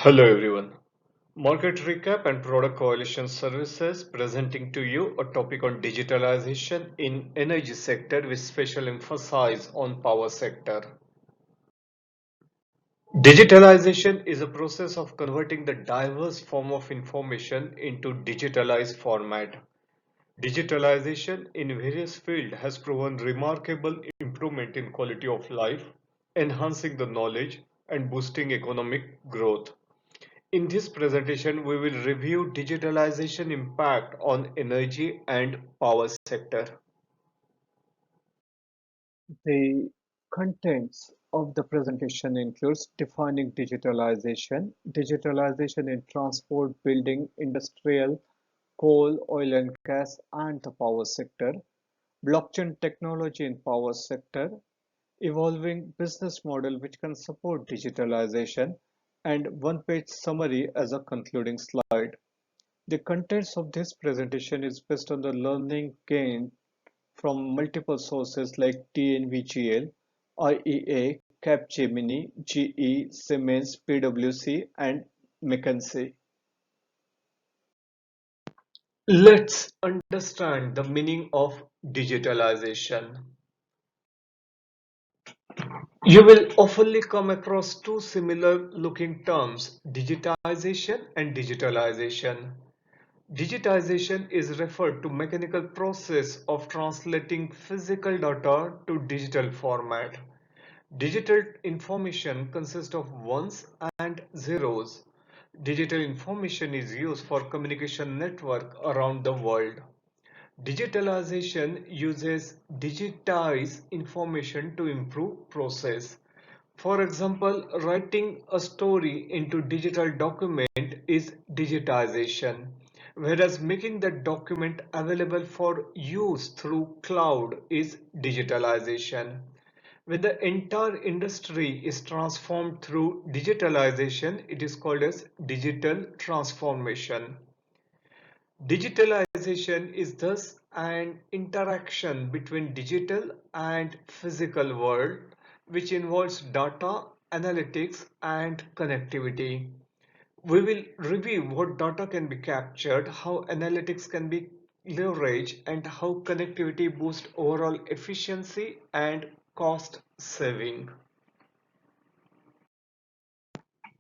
Hello everyone. Market recap and product coalition services presenting to you a topic on digitalization in energy sector with special emphasis on power sector. Digitalization is a process of converting the diverse form of information into digitalized format. Digitalization in various fields has proven remarkable improvement in quality of life, enhancing the knowledge and boosting economic growth. In this presentation, we will review digitalization impact on energy and power sector. The contents of the presentation includes defining digitalization in transport, building, industrial, coal, oil and gas, and the power sector, blockchain technology in power sector, evolving business model which can support digitalization, and one-page summary as a concluding slide. The contents of this presentation is based on the learning gained from multiple sources like TNVGL, IEA, Capgemini, GE, Siemens, PwC, and McKinsey. Let's understand the meaning of digitalization. You will often come across two similar looking terms, digitization and digitalization. Digitization is referred to mechanical process of translating physical data to digital format. Digital information consists of ones and zeros. Digital information is used for communication network around the world. Digitalization uses digitized information to improve process. For example, writing a story into digital document is digitization, whereas making the document available for use through cloud is digitalization. When the entire industry is transformed through digitalization, it is called as digital transformation. Digitalization is thus an interaction between digital and physical world which involves data, analytics and connectivity. We will review what data can be captured, how analytics can be leveraged and how connectivity boosts overall efficiency and cost saving.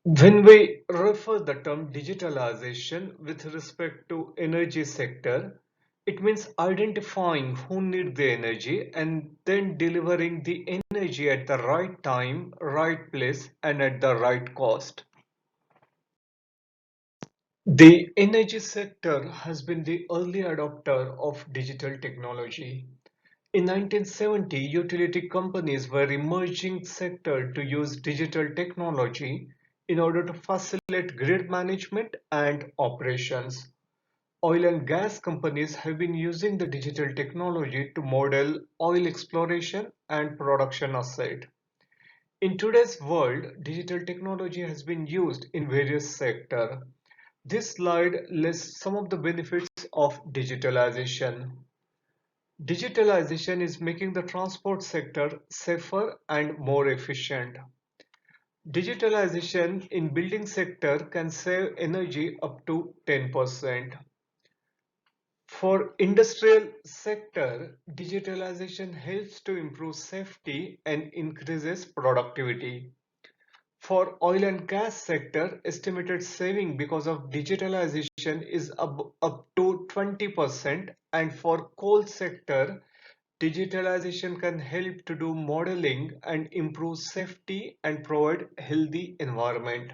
When we refer the term digitalization with respect to energy sector, it means identifying who need the energy and then delivering the energy at the right time, right place and at the right cost. The energy sector has been the early adopter of digital technology. In 1970, utility companies were emerging sector to use digital technology in order to facilitate grid management and operations. Oil and gas companies have been using the digital technology to model oil exploration and production asset. In today's world, digital technology has been used in various sectors. This slide lists some of the benefits of digitalization. Digitalization is making the transport sector safer and more efficient. Digitalization in building sector can save energy up to 10%. For industrial sector, digitalization helps to improve safety and increases productivity. For oil and gas sector, estimated saving because of digitalization is up to 20%, and for coal sector, digitalization can help to do modeling and improve safety and provide healthy environment.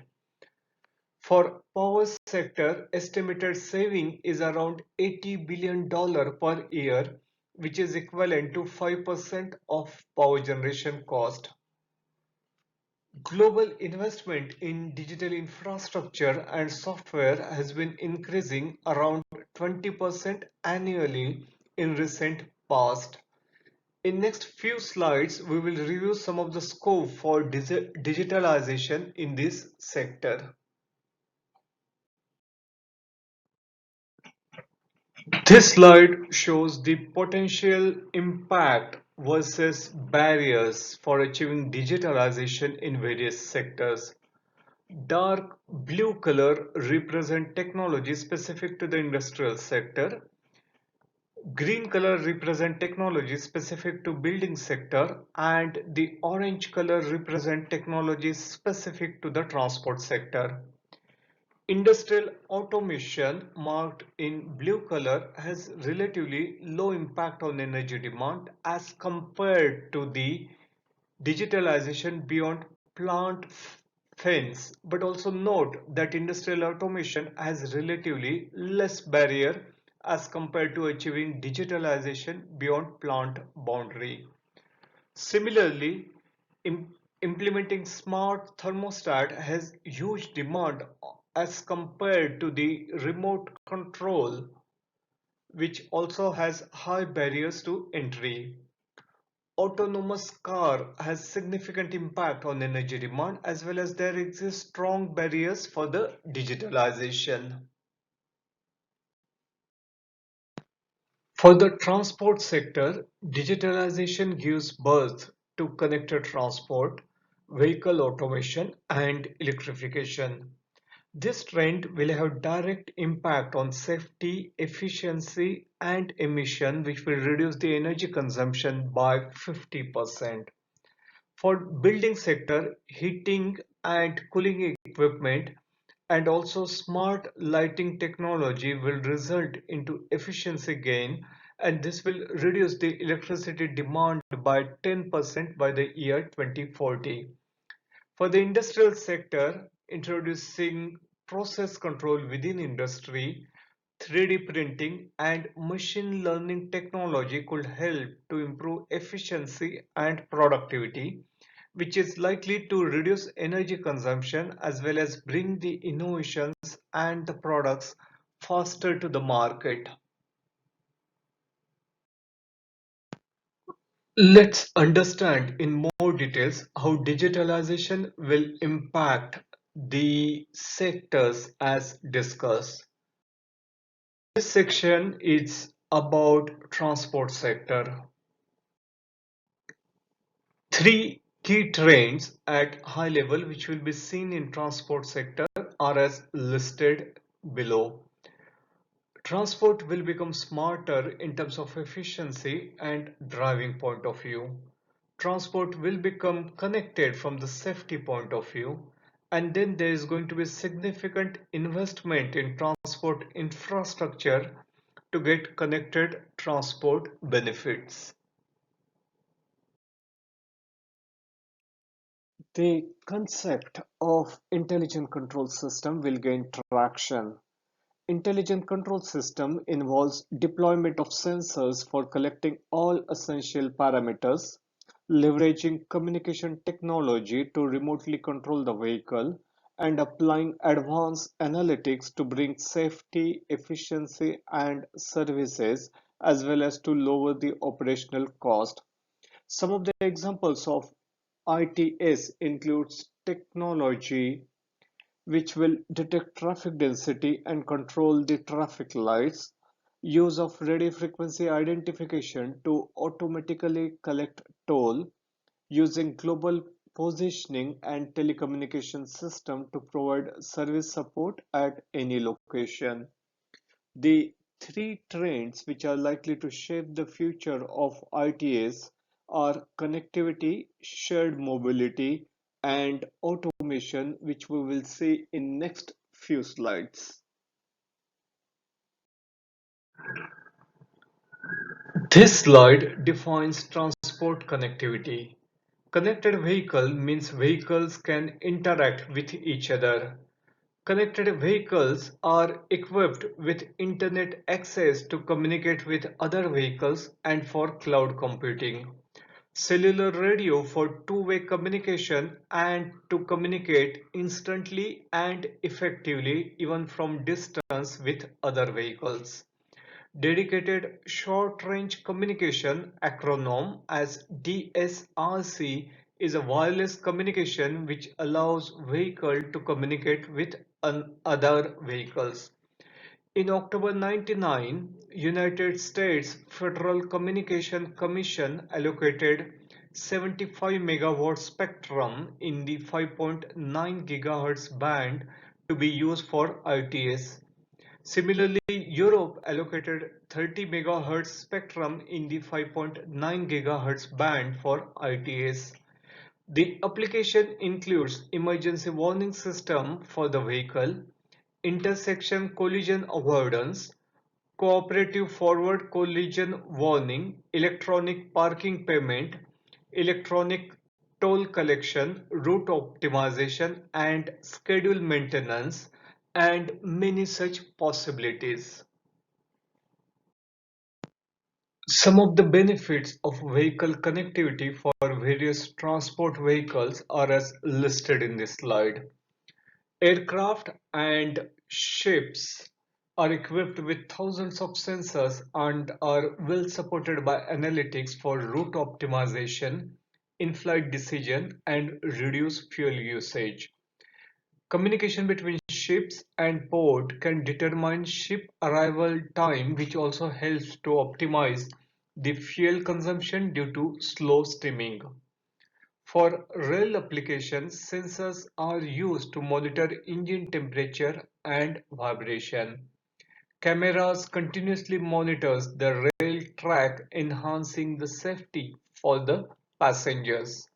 For power sector, estimated saving is around $80 billion per year, which is equivalent to 5% of power generation cost. Global investment in digital infrastructure and software has been increasing around 20% annually in recent past. In next few slides, we will review some of the scope for digitalization in this sector. This slide shows the potential impact versus barriers for achieving digitalization in various sectors. Dark blue color represent technology specific to the industrial sector. Green color represent technology specific to building sector, and the orange color represent technology specific to the transport sector. Industrial automation, marked in blue color, has relatively low impact on energy demand as compared to the digitalization beyond plant fence. But also note that industrial automation has relatively less barrier as compared to achieving digitalization beyond plant boundary. Similarly, implementing smart thermostat has huge demand as compared to the remote control, which also has high barriers to entry. Autonomous car has significant impact on energy demand, as well as there exist strong barriers for the digitalization. For the transport sector, digitalization gives birth to connected transport, vehicle automation, and electrification. This trend will have direct impact on safety, efficiency, and emission, which will reduce the energy consumption by 50%. For building sector, heating and cooling equipment and also smart lighting technology will result into efficiency gain, and this will reduce the electricity demand by 10% by the year 2040. For the industrial sector, introducing process control within industry, 3D printing and machine learning technology could help to improve efficiency and productivity, which is likely to reduce energy consumption as well as bring the innovations and the products faster to the market. Let's understand in more details how digitalization will impact the sectors as discussed. This section is about transport sector. Three key trends at high level which will be seen in transport sector are as listed below. Transport will become smarter in terms of efficiency and driving point of view. Transport will become connected from the safety point of view, and then there is going to be significant investment in transport infrastructure to get connected transport benefits. The concept of intelligent control system will gain traction. Intelligent control system involves deployment of sensors for collecting all essential parameters, leveraging communication technology to remotely control the vehicle, and applying advanced analytics to bring safety, efficiency, and services as well as to lower the operational cost. Some of the examples of ITS includes technology which will detect traffic density and control the traffic lights, use of radio frequency identification to automatically collect toll, using global positioning and telecommunication system to provide service support at any location. The three trends which are likely to shape the future of ITS are connectivity, shared mobility, and automation, which we will see in next few slides. This slide defines transport connectivity. Connected vehicle means vehicles can interact with each other. Connected vehicles are equipped with internet access to communicate with other vehicles and for cloud computing. Cellular radio for two-way communication and to communicate instantly and effectively even from distance with other vehicles. Dedicated Short-Range Communication, acronym as DSRC, is a wireless communication which allows vehicle to communicate with other vehicles. In October 99, United States Federal Communication Commission allocated 75 megawatt spectrum in the 5.9 gigahertz band to be used for ITS. Similarly, Europe allocated 30 megahertz spectrum in the 5.9 gigahertz band for ITS. The application includes emergency warning system for the vehicle, intersection collision avoidance, cooperative forward collision warning, electronic parking payment, electronic toll collection, route optimization, and schedule maintenance, and many such possibilities. Some of the benefits of vehicle connectivity for various transport vehicles are as listed in this slide. Aircraft and ships are equipped with thousands of sensors and are well supported by analytics for route optimization, in-flight decision, and reduce fuel usage. Communication between ships and port can determine ship arrival time, which also helps to optimize the fuel consumption due to slow steaming. For rail applications, sensors are used to monitor engine temperature and vibration. Cameras continuously monitors the rail track, enhancing the safety for the passengers.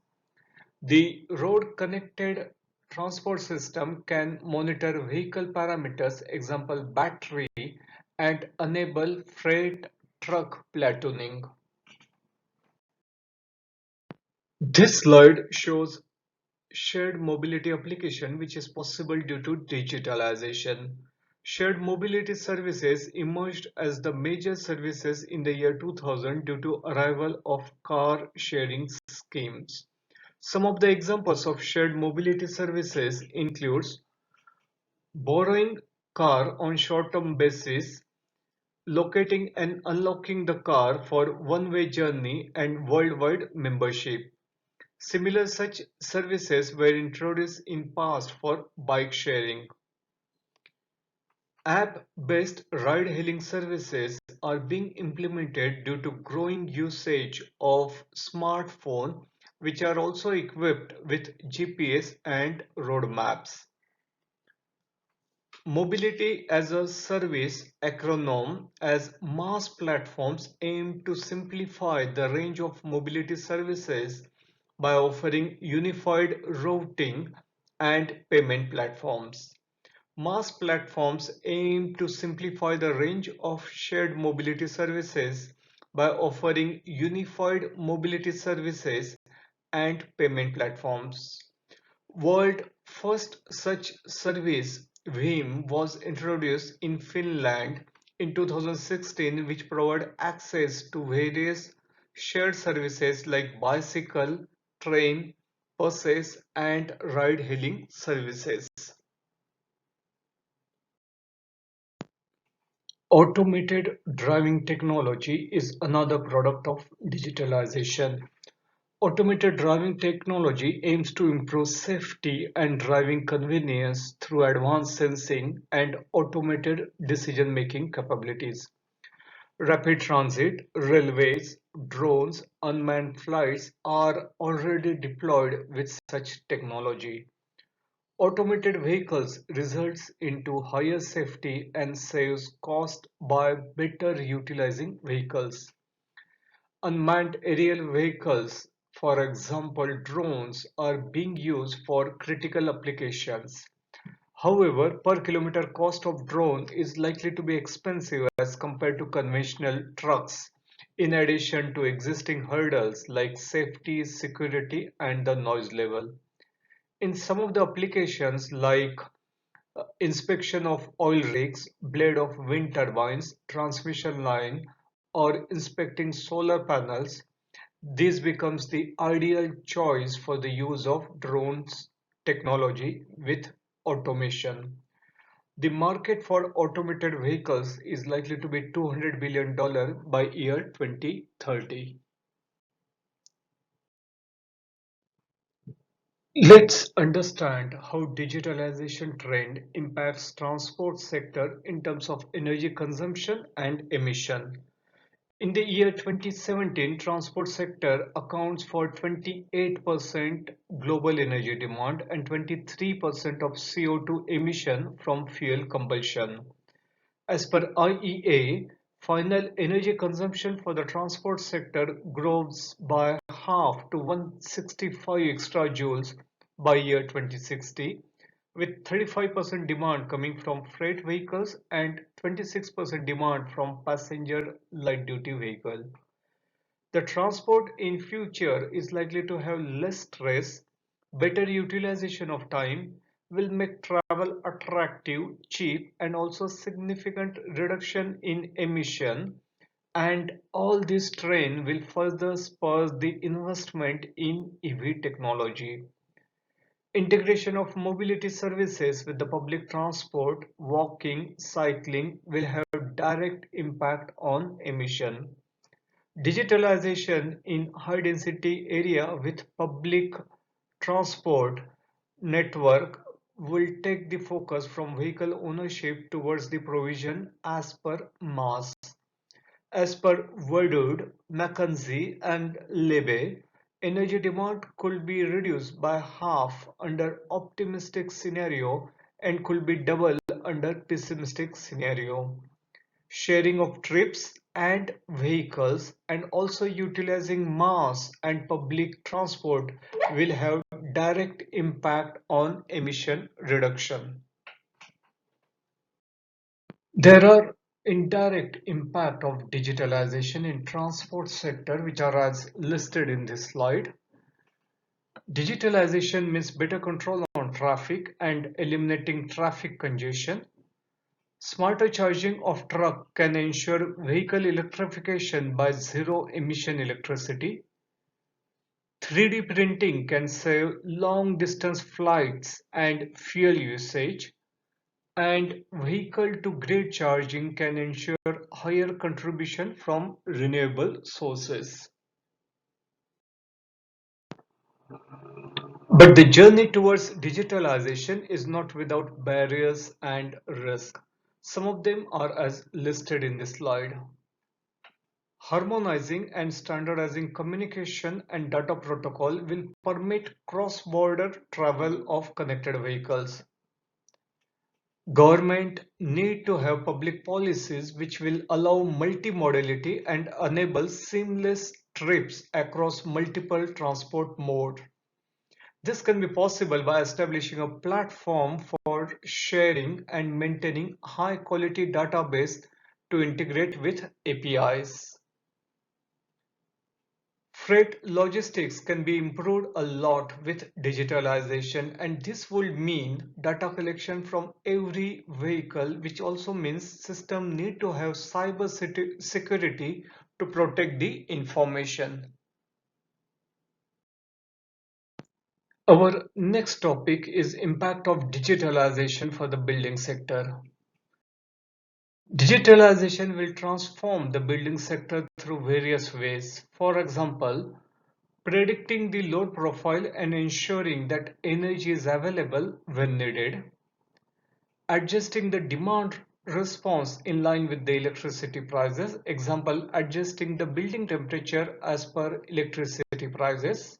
The road-connected transport system can monitor vehicle parameters, example battery, and enable freight truck platooning. This slide shows shared mobility application which is possible due to digitalization. Shared mobility services emerged as the major services in the year 2000 due to arrival of car sharing schemes. Some of the examples of shared mobility services includes borrowing car on short-term basis, locating and unlocking the car for one-way journey and worldwide membership. Similar such services were introduced in past for bike sharing. App-based ride-hailing services are being implemented due to growing usage of smartphones, which are also equipped with GPS and road maps. Mobility as a Service acronym as MaaS platforms aim to simplify the range of mobility services by offering unified routing and payment platforms. MaaS platforms aim to simplify the range of shared mobility services by offering unified mobility services and payment platforms. World first such service Vim was introduced in Finland in 2016, which provide access to various shared services like bicycle, train, buses and ride-hailing services. Automated driving technology is another product of digitalization. Automated driving technology aims to improve safety and driving convenience through advanced sensing and automated decision-making capabilities. Rapid transit, railways, drones, unmanned flights are already deployed with such technology. Automated vehicles results into higher safety and saves cost by better utilizing vehicles. Unmanned aerial vehicles, for example drones, are being used for critical applications. However, per kilometer cost of drone is likely to be expensive as compared to conventional trucks, in addition to existing hurdles like safety, security, and the noise level. In some of the applications like inspection of oil rigs, blade of wind turbines, transmission line, or inspecting solar panels, this becomes the ideal choice for the use of drones technology with automation. The market for automated vehicles is likely to be $200 billion by year 2030. Let's understand how digitalization trend impacts transport sector in terms of energy consumption and emission. In the year 2017, transport sector accounts for 28% global energy demand and 23% of CO2 emission from fuel combustion. As per IEA, final energy consumption for the transport sector grows by half to 165 extra joules by year 2060, with 35% demand coming from freight vehicles and 26% demand from passenger light duty vehicle. The transport in future is likely to have less stress, better utilization of time, will make travel attractive, cheap, and also significant reduction in emission. And all this trend will further spur the investment in EV technology. Integration of mobility services with the public transport, walking, cycling will have direct impact on emission. Digitalization in high density area with public transport network will take the focus from vehicle ownership towards the provision as per mass. As per Werdud, McKinsey and Lebe, energy demand could be reduced by half under optimistic scenario and could be double under pessimistic scenario. Sharing of trips and vehicles and also utilizing mass and public transport will have direct impact on emission reduction. There are indirect impact of digitalization in transport sector which are as listed in this slide. Digitalization means better control on traffic and eliminating traffic congestion. Smarter charging of truck can ensure vehicle electrification by zero emission electricity. 3D printing can save long distance flights and fuel usage. And vehicle to grid charging can ensure higher contribution from renewable sources. But the journey towards digitalization is not without barriers and risk. Some of them are as listed in this slide. Harmonizing and standardizing communication and data protocol will permit cross-border travel of connected vehicles. Government need to have public policies which will allow multimodality and enable seamless trips across multiple transport modes. This can be possible by establishing a platform for sharing and maintaining high quality database to integrate with APIs. Freight logistics can be improved a lot with digitalization, and this would mean data collection from every vehicle, which also means system need to have cyber security to protect the information. Our next topic is impact of digitalization for the building sector. Digitalization will transform the building sector through various ways. For example, predicting the load profile and ensuring that energy is available when needed, adjusting the demand response in line with the electricity prices, example adjusting the building temperature as per electricity prices,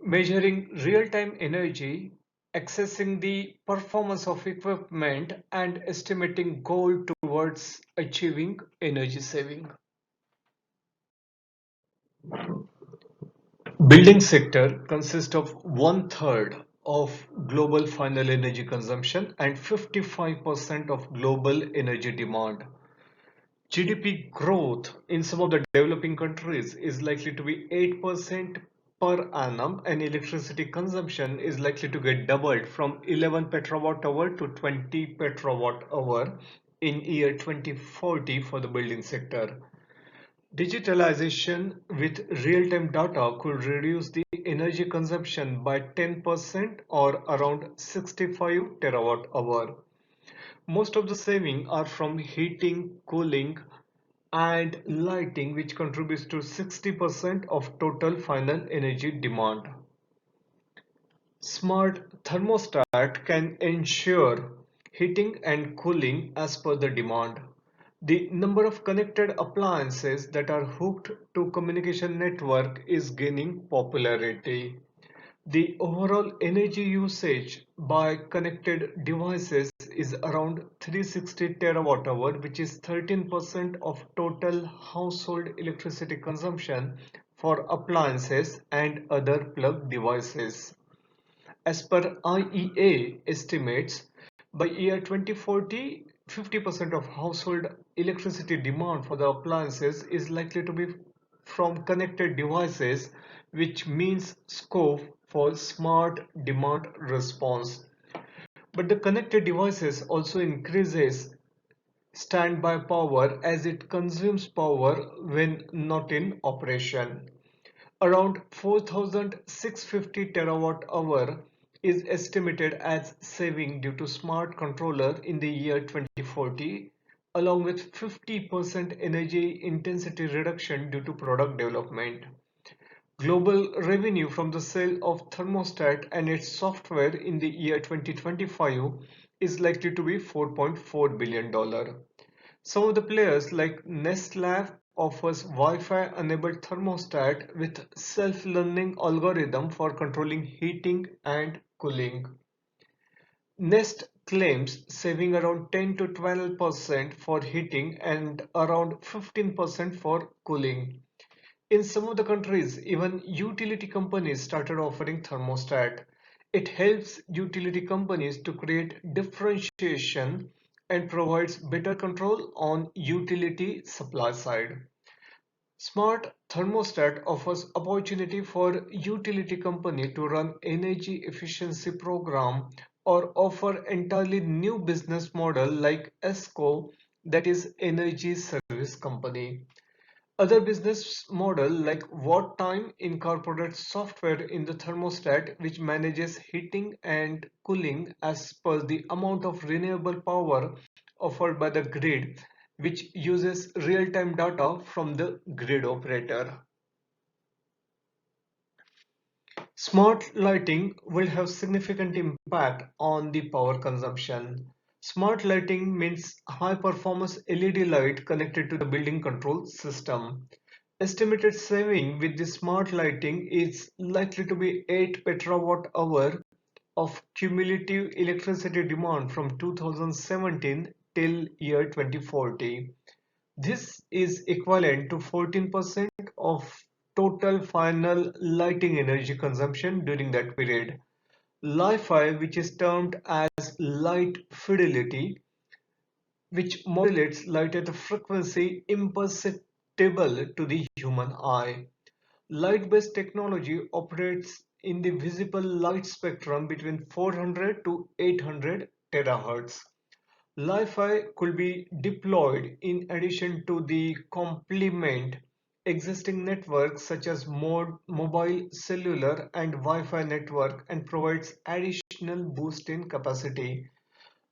measuring real-time energy, accessing the performance of equipment and estimating goal towards achieving energy saving. Building sector consists of one-third of global final energy consumption and 55% of global energy demand. GDP growth in some of the developing countries is likely to be 8% per annum, and electricity consumption is likely to get doubled from 11 petrawatt hour to 20 petrawatt hour in year 2040 for the building sector. Digitalization with real-time data could reduce the energy consumption by 10% or around 65 terawatt hour. Most of the saving are from heating, cooling, and lighting, which contributes to 60% of total final energy demand. Smart thermostat can ensure heating and cooling as per the demand. The number of connected appliances that are hooked to communication network is gaining popularity. The overall energy usage by connected devices is around 360 terawatt hour, which is 13% of total household electricity consumption for appliances and other plug devices. As per IEA estimates, by year 2040, 50% of household electricity demand for the appliances is likely to be from connected devices, which means scope for smart demand response. But the connected devices also increases standby power as it consumes power when not in operation. Around 4,650 terawatt hour is estimated as saving due to smart controller in the year 2040, along with 50% energy intensity reduction due to product development. Global revenue from the sale of thermostat and its software in the year 2025 is likely to be $4.4 billion. Some of the players like Nestlab offers Wi-Fi enabled thermostat with self-learning algorithm for controlling heating and cooling. Nest claims saving around 10 to 12% for heating and around 15% for cooling. In some of the countries, even utility companies started offering thermostat. It helps utility companies to create differentiation and provides better control on utility supply side. Smart thermostat offers opportunity for utility company to run energy efficiency program or offer entirely new business model like ESCO, that is energy service company. Other business model like Watt Time incorporates software in the thermostat which manages heating and cooling as per the amount of renewable power offered by the grid, which uses real-time data from the grid operator. Smart lighting will have significant impact on the power consumption. Smart lighting means high performance LED light connected to the building control system. Estimated saving with the smart lighting is likely to be 8 petawatt hour of cumulative electricity demand from 2017 till year 2040. This is equivalent to 14% of total final lighting energy consumption during that period. Li-Fi, which is termed as light fidelity, which modulates light at a frequency imperceptible to the human eye. Light-based technology operates in the visible light spectrum between 400 to 800 terahertz. Li-Fi could be deployed in addition to the complement existing networks such as mobile, cellular and Wi-Fi network and provides additional boost in capacity.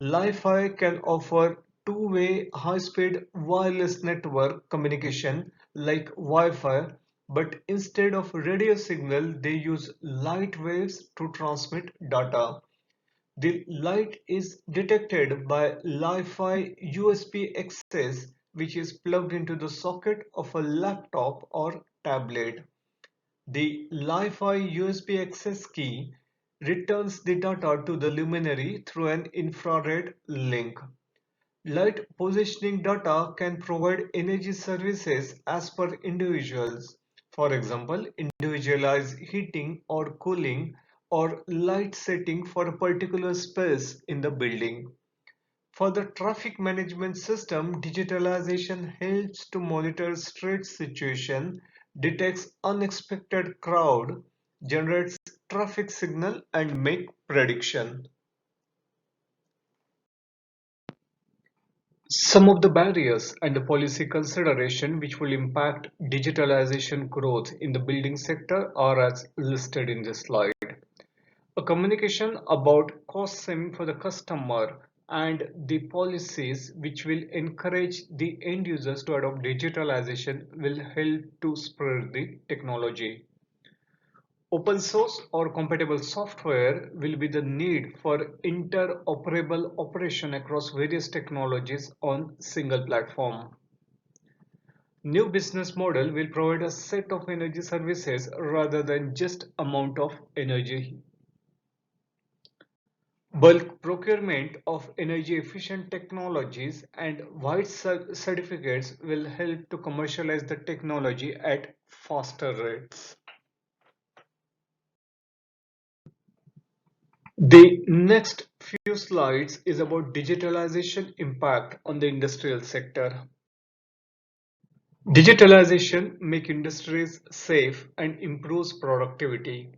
Li-Fi can offer two-way high-speed wireless network communication like Wi-Fi, but instead of radio signal, they use light waves to transmit data. The light is detected by Li-Fi USB access, which is plugged into the socket of a laptop or tablet. The Li-Fi USB access key returns the data to the luminary through an infrared link. Light positioning data can provide energy services as per individuals. For example, individualized heating or cooling or light setting for a particular space in the building. For the traffic management system, digitalization helps to monitor street situation, detects unexpected crowd, generates traffic signal and make prediction. Some of the barriers and the policy consideration which will impact digitalization growth in the building sector are as listed in this slide. A communication about cost saving for the customer and the policies which will encourage the end users to adopt digitalization will help to spread the technology. Open source or compatible software will be the need for interoperable operation across various technologies on single platform. New business model will provide a set of energy services rather than just amount of energy. Bulk procurement of energy efficient technologies and wide certificates will help to commercialize the technology at faster rates. The next few slides is about digitalization impact on the industrial sector. Digitalization make industries safe and improves productivity.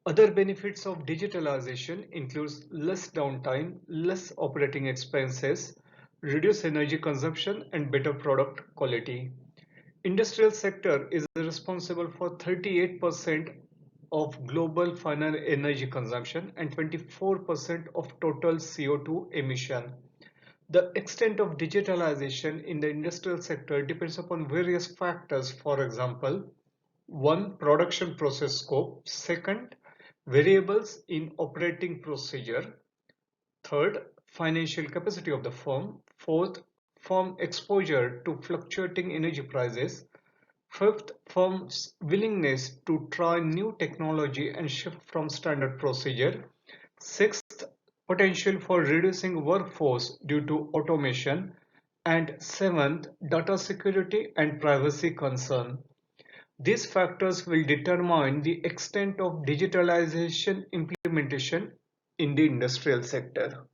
Other benefits of digitalization includes less downtime, less operating expenses, reduced energy consumption and better product quality. Industrial sector is responsible for 38% of global final energy consumption and 24% of total CO2 emission. The extent of digitalization in the industrial sector depends upon various factors. For example, one, production process scope. Second, variables in operating procedure. Third, financial capacity of the firm. Fourth, firm exposure to fluctuating energy prices. Fifth, firm's willingness to try new technology and shift from standard procedure. Sixth, potential for reducing workforce due to automation. And seventh, data security and privacy concern. These factors will determine the extent of digitalization implementation in the industrial sector.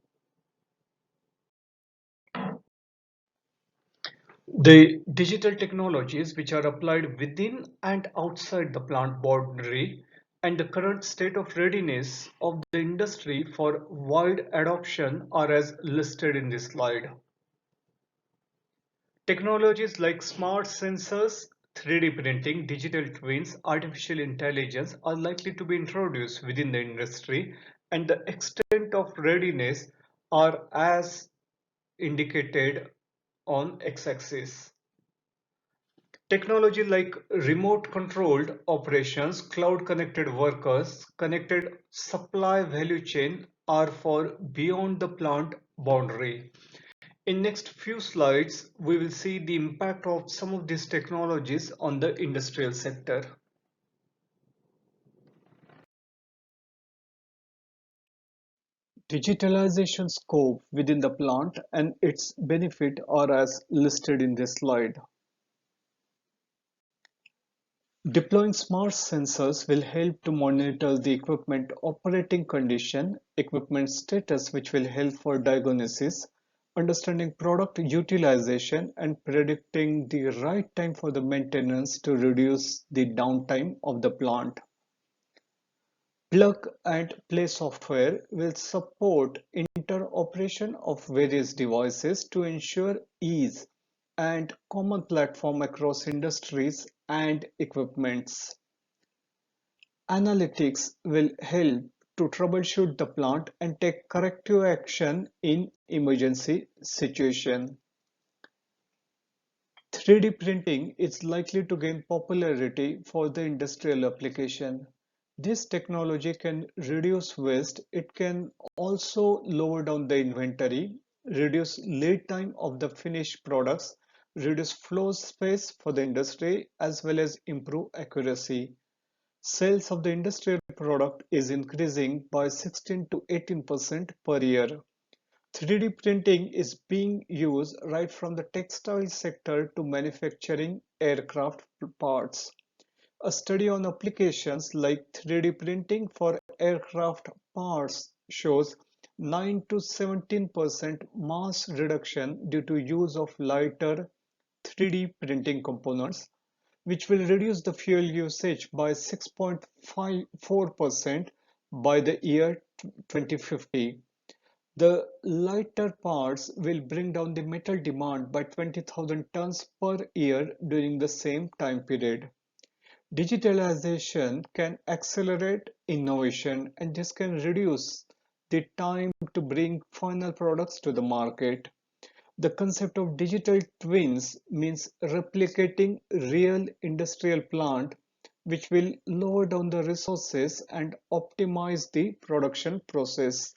The digital technologies which are applied within and outside the plant boundary and the current state of readiness of the industry for wide adoption are as listed in this slide. Technologies like smart sensors, 3D printing, digital twins, artificial intelligence are likely to be introduced within the industry, and the extent of readiness are as indicated on x-axis. Technology like remote controlled operations, cloud connected workers, connected supply value chain are for beyond the plant boundary. In next few slides, we will see the impact of some of these technologies on the industrial sector. Digitalization scope within the plant and its benefit are as listed in this slide. Deploying smart sensors will help to monitor the equipment operating condition, equipment status, which will help for diagnosis, understanding product utilization and predicting the right time for the maintenance to reduce the downtime of the plant. Plug and play software will support interoperation of various devices to ensure ease and common platform across industries and equipments. Analytics will help to troubleshoot the plant and take corrective action in emergency situation. 3D printing is likely to gain popularity for the industrial application. This technology can reduce waste. It can also lower down the inventory, reduce lead time of the finished products, reduce floor space for the industry, as well as improve accuracy. Sales of the industrial product is increasing by 16 to 18% per year. 3D printing is being used right from the textile sector to manufacturing aircraft parts. A study on applications like 3D printing for aircraft parts shows 9 to 17% mass reduction due to use of lighter 3D printing components, which will reduce the fuel usage by 6.54% by the year 2050. The lighter parts will bring down the metal demand by 20,000 tons per year during the same time period. Digitalization can accelerate innovation and this can reduce the time to bring final products to the market. The concept of digital twins means replicating real industrial plant which will lower down the resources and optimize the production process.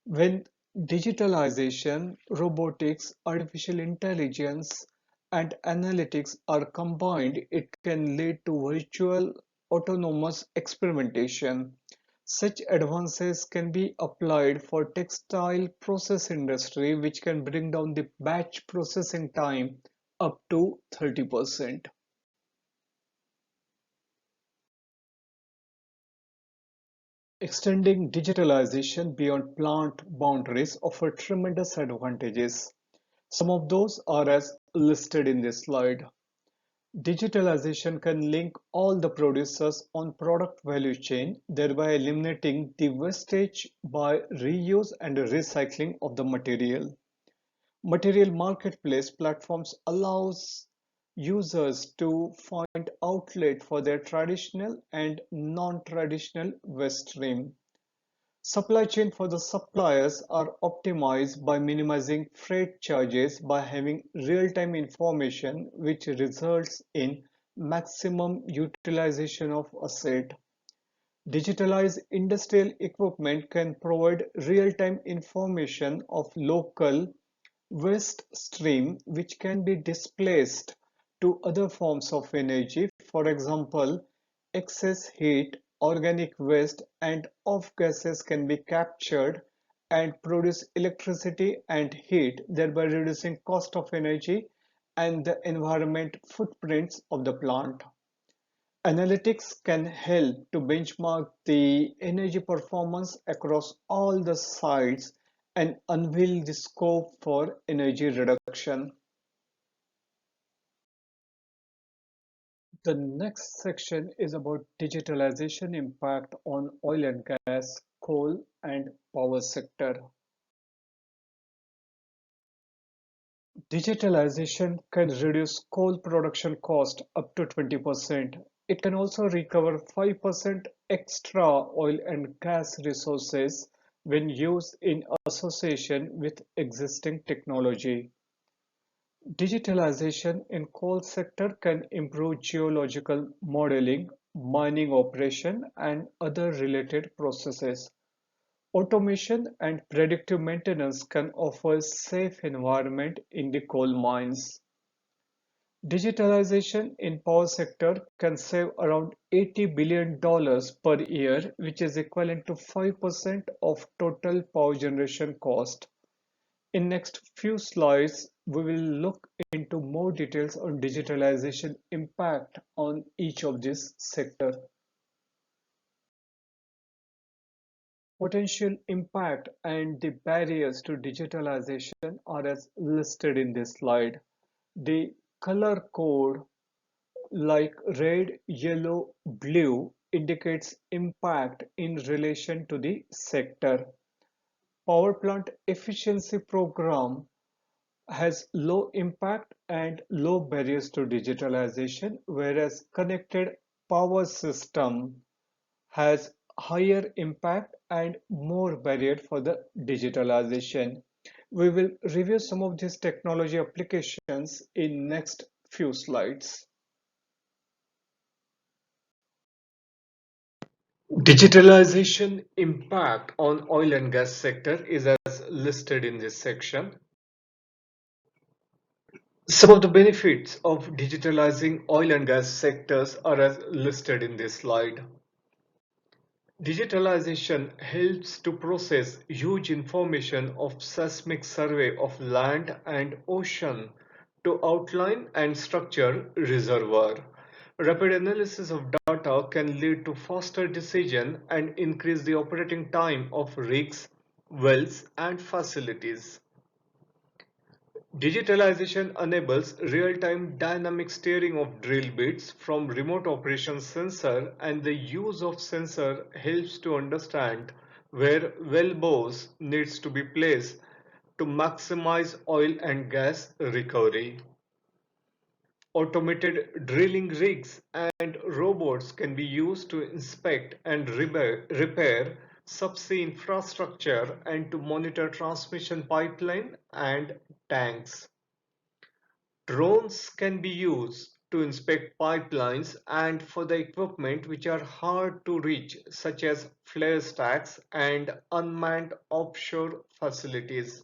When digitalization, robotics, artificial intelligence, and analytics are combined, it can lead to virtual autonomous experimentation. Such advances can be applied for textile process industry, which can bring down the batch processing time up to 30%. Extending digitalization beyond plant boundaries offers tremendous advantages. Some of those are as listed in this slide. Digitalization can link all the producers on product value chain, thereby eliminating the wastage by reuse and recycling of the material. Material marketplace platforms allows users to find outlet for their traditional and non-traditional waste stream. Supply chain for the suppliers are optimized by minimizing freight charges by having real-time information which results in maximum utilization of asset. Digitalized industrial equipment can provide real-time information of local waste stream which can be displaced to other forms of energy. For example, excess heat, organic waste, and off gases can be captured and produce electricity and heat, thereby reducing cost of energy and the environment footprints of the plant. Analytics can help to benchmark the energy performance across all the sites and unveil the scope for energy reduction. The next section is about digitalization impact on oil and gas, coal and power sector. Digitalization can reduce coal production cost up to 20%. It can also recover 5% extra oil and gas resources when used in association with existing technology. Digitalization in coal sector can improve geological modeling, mining operation, and other related processes. Automation and predictive maintenance can offer safe environment in the coal mines. Digitalization in power sector can save around $80 billion per year, which is equivalent to 5% of total power generation cost. In next few slides, we will look into more details on digitalization impact on each of these sector. Potential impact and the barriers to digitalization are as listed in this slide. The color code like red, yellow, blue indicates impact in relation to the sector. Power plant efficiency program has low impact and low barriers to digitalization, whereas connected power system has higher impact and more barrier for the digitalization. We will review some of these technology applications in next few slides. Digitalization impact on oil and gas sector is as listed in this section. Some of the benefits of digitalizing oil and gas sectors are as listed in this slide. Digitalization helps to process huge information of seismic survey of land and ocean to outline and structure reservoir. Rapid analysis of data can lead to faster decision and increase the operating time of rigs, wells and facilities. Digitalization enables real-time dynamic steering of drill bits from remote operation sensor, and the use of sensor helps to understand where well bores needs to be placed to maximize oil and gas recovery. Automated drilling rigs and robots can be used to inspect and repair subsea infrastructure and to monitor transmission pipeline and tanks. Drones can be used to inspect pipelines and for the equipment which are hard to reach, such as flare stacks and unmanned offshore facilities.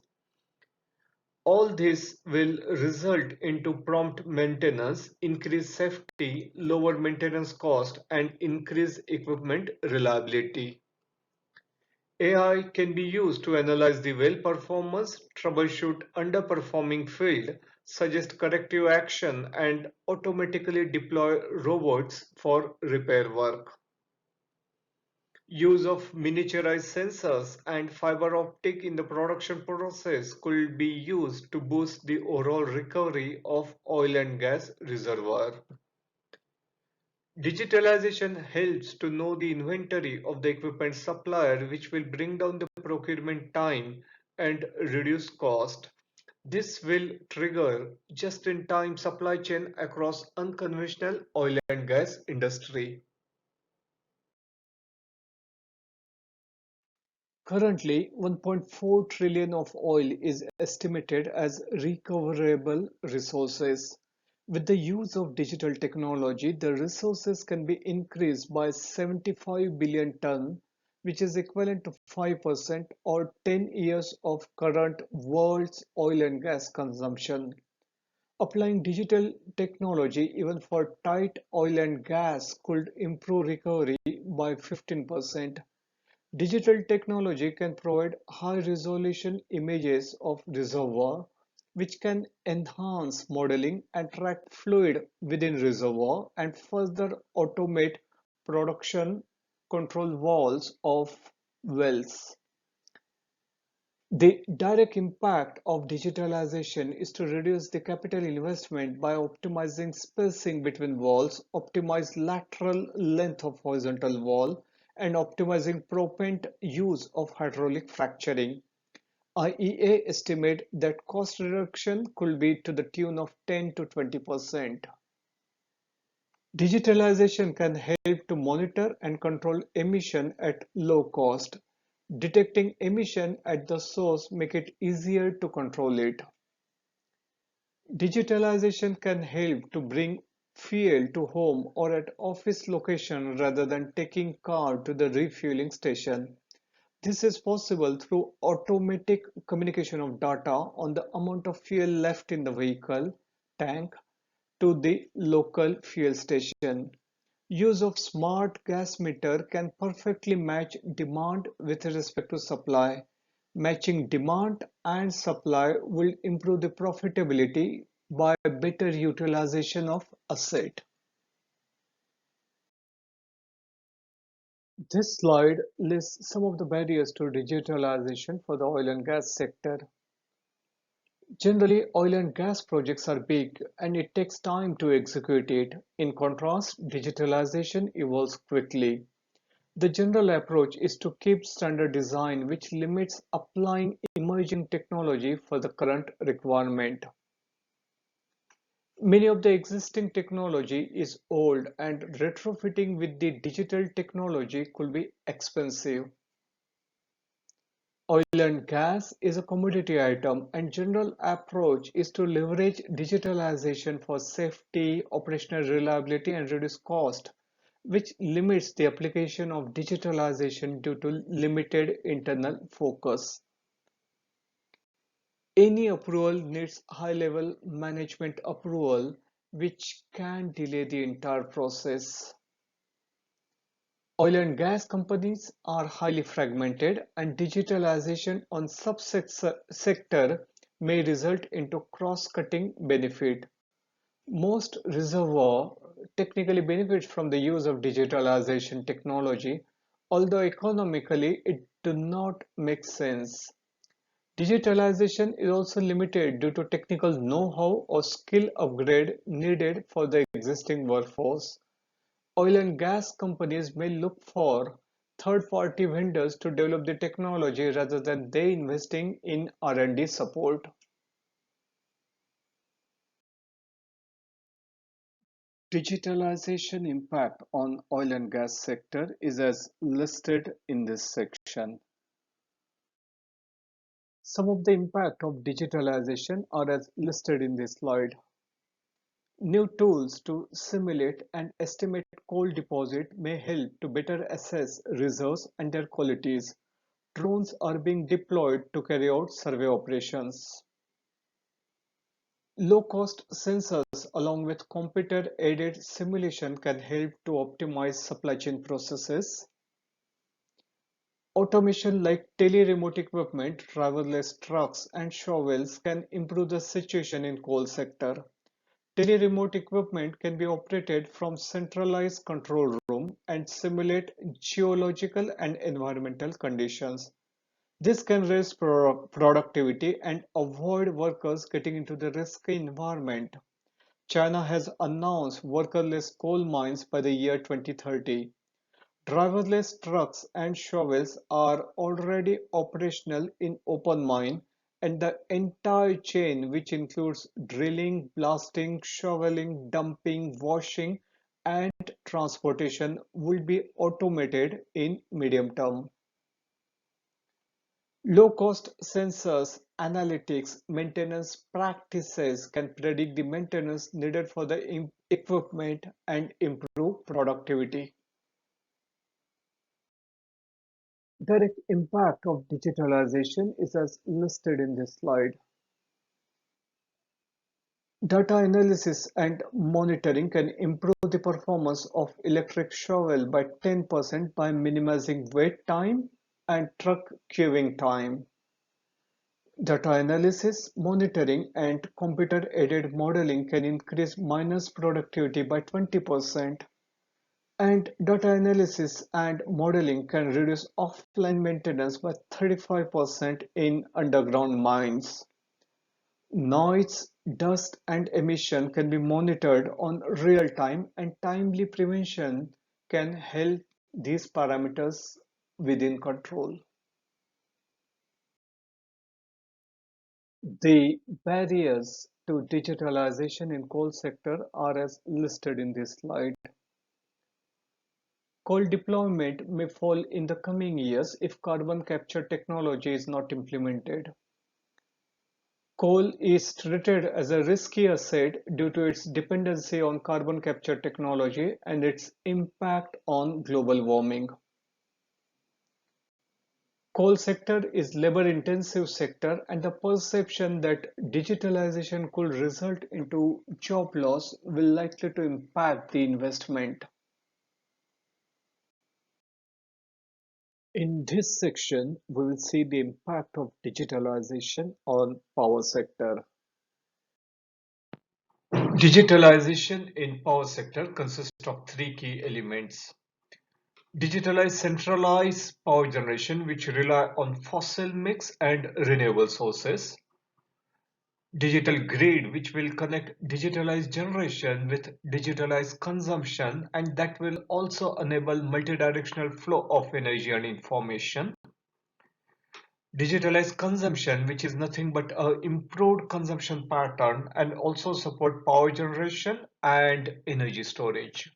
All this will result into prompt maintenance, increased safety, lower maintenance cost, and increased equipment reliability. AI can be used to analyze the well performance, troubleshoot underperforming field, suggest corrective action, and automatically deploy robots for repair work. Use of miniaturized sensors and fiber optic in the production process could be used to boost the overall recovery of oil and gas reservoir. Digitalization helps to know the inventory of the equipment supplier, which will bring down the procurement time and reduce cost. This will trigger just-in-time supply chain across unconventional oil and gas industry. Currently, 1.4 trillion of oil is estimated as recoverable resources. With the use of digital technology, the resources can be increased by 75 billion ton, which is equivalent to 5% or 10 years of current world's oil and gas consumption. Applying digital technology even for tight oil and gas could improve recovery by 15%. Digital technology can provide high-resolution images of reservoir, which can enhance modeling and track fluid within reservoir and further automate production control valves of wells. The direct impact of digitalization is to reduce the capital investment by optimizing spacing between walls, optimize lateral length of horizontal wall, and optimizing propellant use of hydraulic fracturing. IEA estimate that cost reduction could be to the tune of 10 to 20%. Digitalization can help to monitor and control emission at low cost. Detecting emission at the source make it easier to control it. Digitalization can help to bring fuel to home or at office location rather than taking car to the refueling station. This is possible through automatic communication of data on the amount of fuel left in the vehicle tank to the local fuel station. Use of smart gas meter can perfectly match demand with respect to supply. Matching demand and supply will improve the profitability by better utilization of asset. This slide lists some of the barriers to digitalization for the oil and gas sector. Generally, oil and gas projects are big and it takes time to execute it. In contrast, digitalization evolves quickly. The general approach is to keep standard design, which limits applying emerging technology for the current requirement. Many of the existing technology is old and retrofitting with the digital technology could be expensive. Oil and gas is a commodity item and general approach is to leverage digitalization for safety, operational reliability and reduce cost, which limits the application of digitalization due to limited internal focus. Any approval needs high-level management approval, which can delay the entire process. Oil and gas companies are highly fragmented and digitalization on subsector may result into cross-cutting benefit. Most reservoir technically benefit from the use of digitalization technology, although economically it do not make sense. Digitalization is also limited due to technical know-how or skill upgrade needed for the existing workforce. Oil and gas companies may look for third-party vendors to develop the technology rather than they investing in R&D support. Digitalization impact on oil and gas sector is as listed in this section. Some of the impact of digitalization are as listed in this slide. New tools to simulate and estimate coal deposit may help to better assess reserves and their qualities. Drones are being deployed to carry out survey operations. Low-cost sensors along with computer-aided simulation can help to optimize supply chain processes. Automation like tele-remote equipment, driverless trucks, and shovels can improve the situation in coal sector. Tele-remote equipment can be operated from centralized control room and simulate geological and environmental conditions. This can raise productivity and avoid workers getting into the risky environment. China has announced workerless coal mines by the year 2030. Driverless trucks and shovels are already operational in open mine, and the entire chain, which includes drilling, blasting, shoveling, dumping, washing, and transportation, will be automated in medium term. Low-cost sensors, analytics, maintenance practices can predict the maintenance needed for the equipment and improve productivity. Direct impact of digitalization is as listed in this slide. Data analysis and monitoring can improve the performance of electric shovel by 10% by minimizing wait time and truck queuing time. Data analysis, monitoring, and computer-aided modeling can increase miners' productivity by 20%. And data analysis and modeling can reduce offline maintenance by 35% in underground mines. Noise, dust, and emission can be monitored on real time, and timely prevention can help these parameters within control. The barriers to digitalization in coal sector are as listed in this slide. Coal deployment may fall in the coming years if carbon capture technology is not implemented. Coal is treated as a risky asset due to its dependency on carbon capture technology and its impact on global warming. Coal sector is labor intensive sector and the perception that digitalization could result into job loss will likely to impact the investment. In this section, we will see the impact of digitalization on power sector. Digitalization in power sector consists of three key elements. Digitalized centralized power generation which rely on fossil mix and renewable sources. Digital grid which will connect digitalized generation with digitalized consumption and that will also enable multidirectional flow of energy and information. Digitalized consumption which is nothing but a improved consumption pattern and also support power generation and energy storage.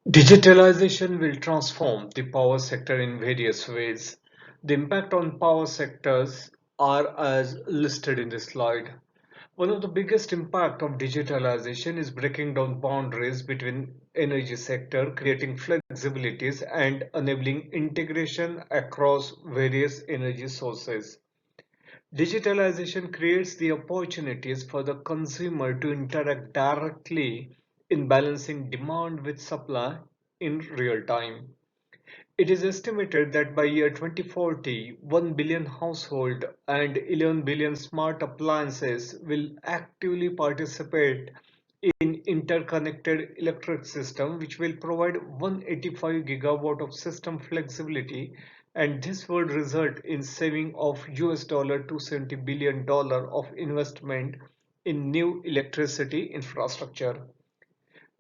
Digitalization will transform the power sector in various ways. The impact on power sectors are as listed in this slide. One of the biggest impact of digitalization is breaking down boundaries between energy sector, creating flexibilities and enabling integration across various energy sources. Digitalization creates the opportunities for the consumer to interact directly in balancing demand with supply in real time. It is estimated that by year 2040, 1 billion households and 11 billion smart appliances will actively participate in interconnected electric system which will provide 185 gigawatt of system flexibility and this would result in saving of $270 billion of investment in new electricity infrastructure.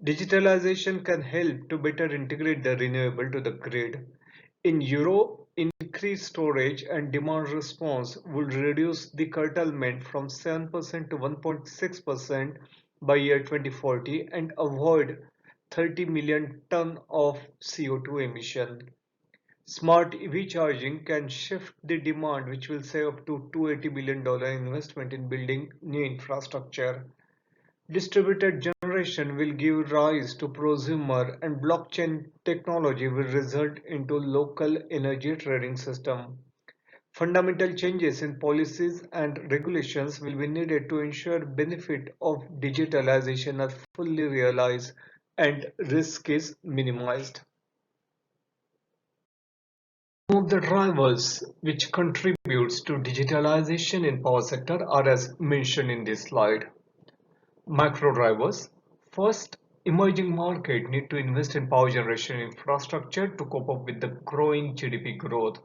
Digitalization can help to better integrate the renewable to the grid. In Europe, increased storage and demand response would reduce the curtailment from 7% to 1.6% by year 2040 and avoid 30 million ton of CO2 emission. Smart EV charging can shift the demand, which will save up to $280 billion investment in building new infrastructure. Distributed generation will give rise to prosumer, and blockchain technology will result into local energy trading system. Fundamental changes in policies and regulations will be needed to ensure benefit of digitalization are fully realized and risk is minimized. Some of the drivers which contributes to digitalization in power sector are as mentioned in this slide. Macro drivers. First, emerging market need to invest in power generation infrastructure to cope up with the growing GDP growth.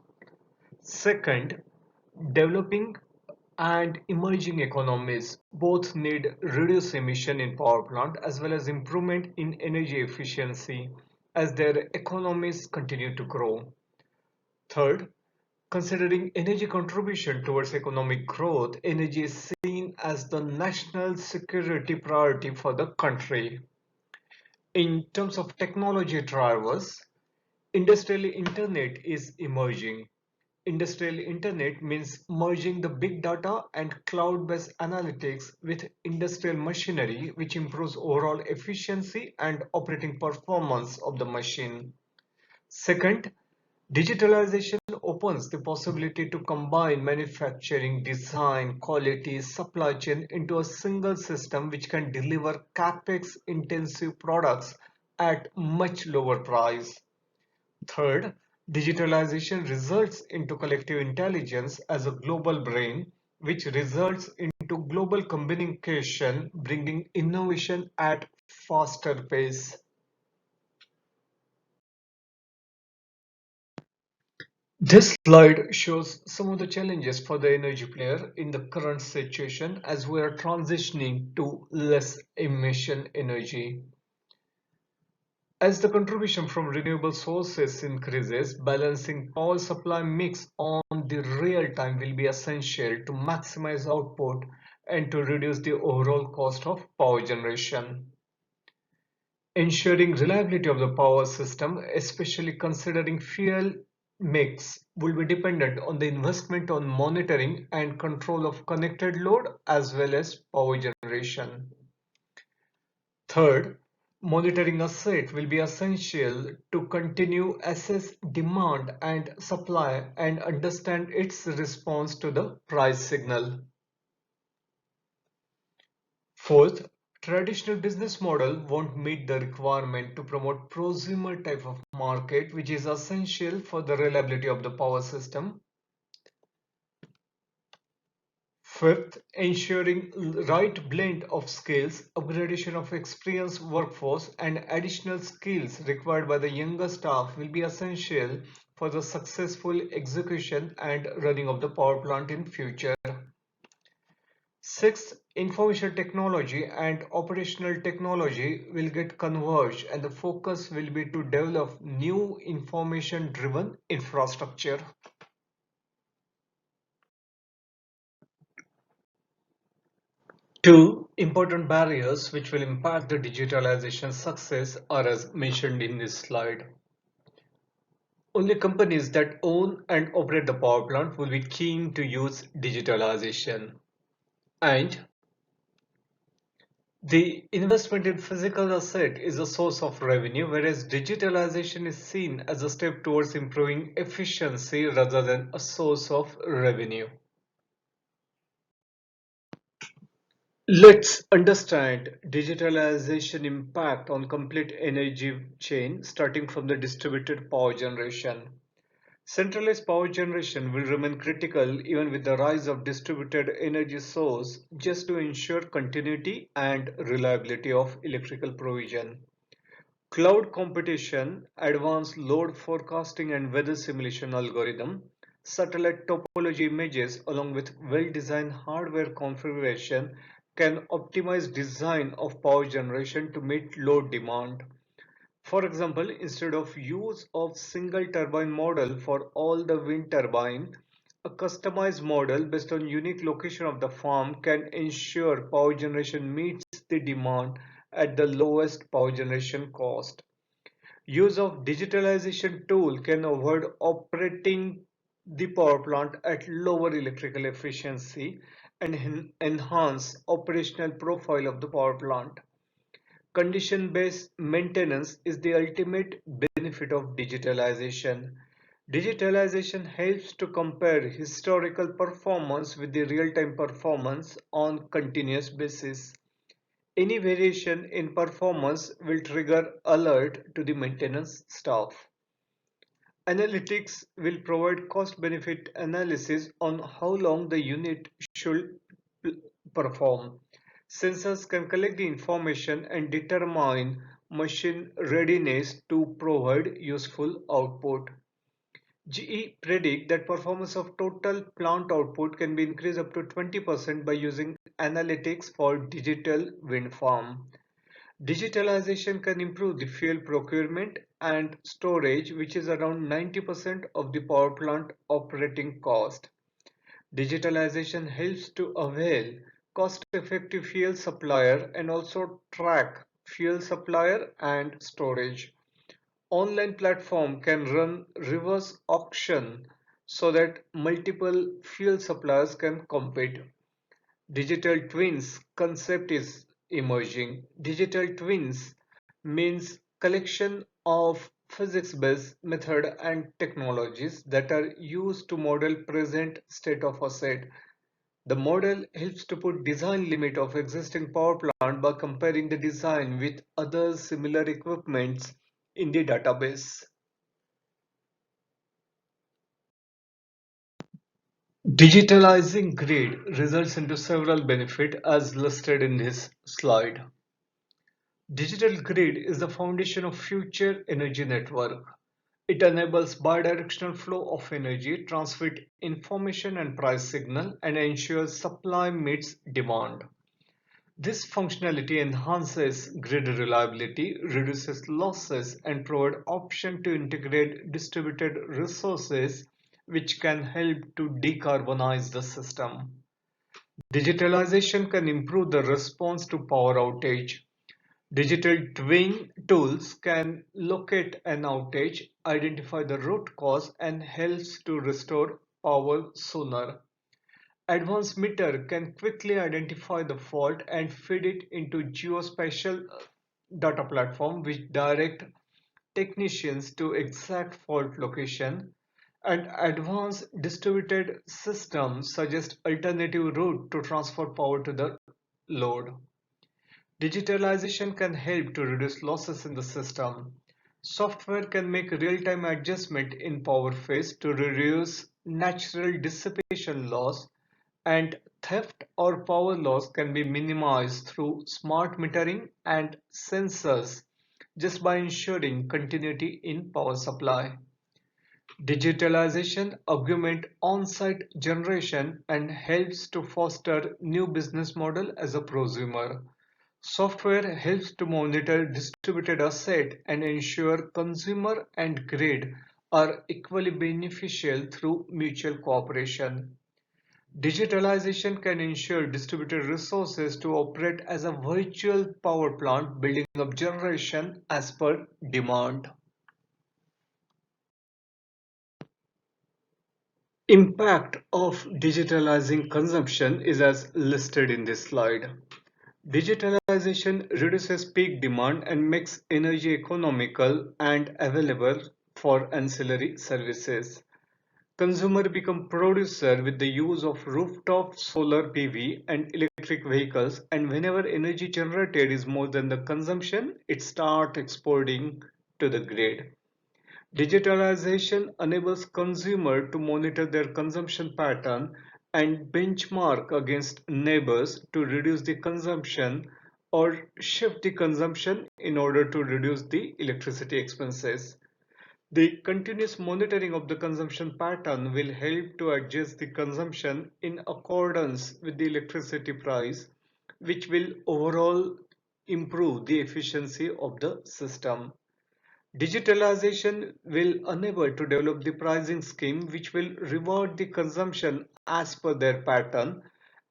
Second, developing and emerging economies both need reduced emission in power plant as well as improvement in energy efficiency as their economies continue to grow. Third, considering energy contribution towards economic growth, energy is seen as the national security priority for the country. In terms of technology drivers, industrial internet is emerging. Industrial internet means merging the big data and cloud-based analytics with industrial machinery, which improves overall efficiency and operating performance of the machine. Second, digitalization opens the possibility to combine manufacturing, design, quality, supply chain into a single system which can deliver capex intensive products at much lower price. Third, digitalization results into collective intelligence as a global brain, which results into global communication, bringing innovation at faster pace. This slide shows some of the challenges for the energy player in the current situation as we are transitioning to less emission energy. As the contribution from renewable sources increases, balancing power supply mix on the real time will be essential to maximize output and to reduce the overall cost of power generation. Ensuring reliability of the power system, especially considering fuel mix, will be dependent on the investment on monitoring and control of connected load as well as power generation. Third, monitoring asset will be essential to continue assess demand and supply and understand its response to the price signal. Fourth, traditional business model won't meet the requirement to promote prosumer type of market, which is essential for the reliability of the power system. Fifth, ensuring right blend of skills, upgradation of experienced workforce, and additional skills required by the younger staff will be essential for the successful execution and running of the power plant in future. Sixth, information technology and operational technology will get converged and the focus will be to develop new information-driven infrastructure. Two important barriers which will impact the digitalization success are as mentioned in this slide. Only companies that own and operate the power plant will be keen to use digitalization. And the investment in physical asset is a source of revenue, whereas digitalization is seen as a step towards improving efficiency rather than a source of revenue. Let's understand digitalization impact on complete energy chain starting from the distributed power generation. Centralized power generation will remain critical even with the rise of distributed energy source just to ensure continuity and reliability of electrical provision. Cloud computation, advanced load forecasting and weather simulation algorithm, satellite topology images along with well-designed hardware configuration can optimize design of power generation to meet load demand. For example, instead of use of single turbine model for all the wind turbine, a customized model based on unique location of the farm can ensure power generation meets the demand at the lowest power generation cost. Use of digitalization tool can avoid operating the power plant at lower electrical efficiency and enhance operational profile of the power plant. Condition-based maintenance is the ultimate benefit of digitalization. Digitalization helps to compare historical performance with the real-time performance on continuous basis. Any variation in performance will trigger alert to the maintenance staff. Analytics will provide cost-benefit analysis on how long the unit should perform. Sensors can collect the information and determine machine readiness to provide useful output. GE predict that performance of total plant output can be increased up to 20% by using analytics for digital wind farm. Digitalization can improve the fuel procurement and storage, which is around 90% of the power plant operating cost. Digitalization helps to avail cost-effective fuel supplier and also track fuel supplier and storage. Online platform can run reverse auction so that multiple fuel suppliers can compete. Digital twins concept is emerging. Digital twins means collection of physics-based method and technologies that are used to model present state of asset. The model helps to put design limit of existing power plant by comparing the design with other similar equipments in the database. Digitalizing grid results into several benefits as listed in this slide. Digital grid is the foundation of future energy network. It enables bidirectional flow of energy, transmit information and price signal, and ensures supply meets demand. This functionality enhances grid reliability, reduces losses, and provides option to integrate distributed resources which can help to decarbonize the system. Digitalization can improve the response to power outage. Digital twin tools can locate an outage, identify the root cause, and helps to restore power sooner. Advanced meter can quickly identify the fault and feed it into geospatial data platform which direct technicians to exact fault location, and advanced distributed systems suggest alternative route to transfer power to the load. Digitalization can help to reduce losses in the system. Software can make real-time adjustment in power phase to reduce natural dissipation loss, and theft or power loss can be minimized through smart metering and sensors just by ensuring continuity in power supply. Digitalization augment on-site generation and helps to foster new business model as a prosumer. Software helps to monitor distributed asset and ensure consumer and grid are equally beneficial through mutual cooperation. Digitalization can ensure distributed resources to operate as a virtual power plant, building up generation as per demand. Impact of digitalizing consumption is as listed in this slide. Digitalization reduces peak demand and makes energy economical and available for ancillary services. Consumer become producer with the use of rooftop solar PV and electric vehicles, and whenever energy generated is more than the consumption, it start exporting to the grid. Digitalization enables consumer to monitor their consumption pattern and benchmark against neighbors to reduce the consumption or shift the consumption in order to reduce the electricity expenses. The continuous monitoring of the consumption pattern will help to adjust the consumption in accordance with the electricity price, which will overall improve the efficiency of the system. Digitalization will enable to develop the pricing scheme which will reward the consumption as per their pattern,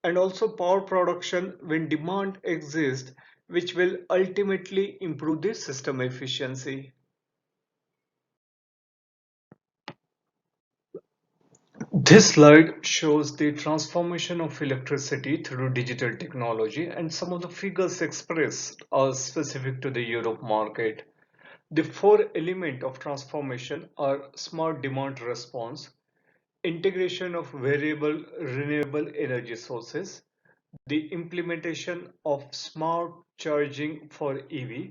and also power production when demand exists, which will ultimately improve the system efficiency. This slide shows the transformation of electricity through digital technology, and some of the figures expressed are specific to the Europe market. The four elements of transformation are smart demand response, integration of variable renewable energy sources, the implementation of smart charging for EV,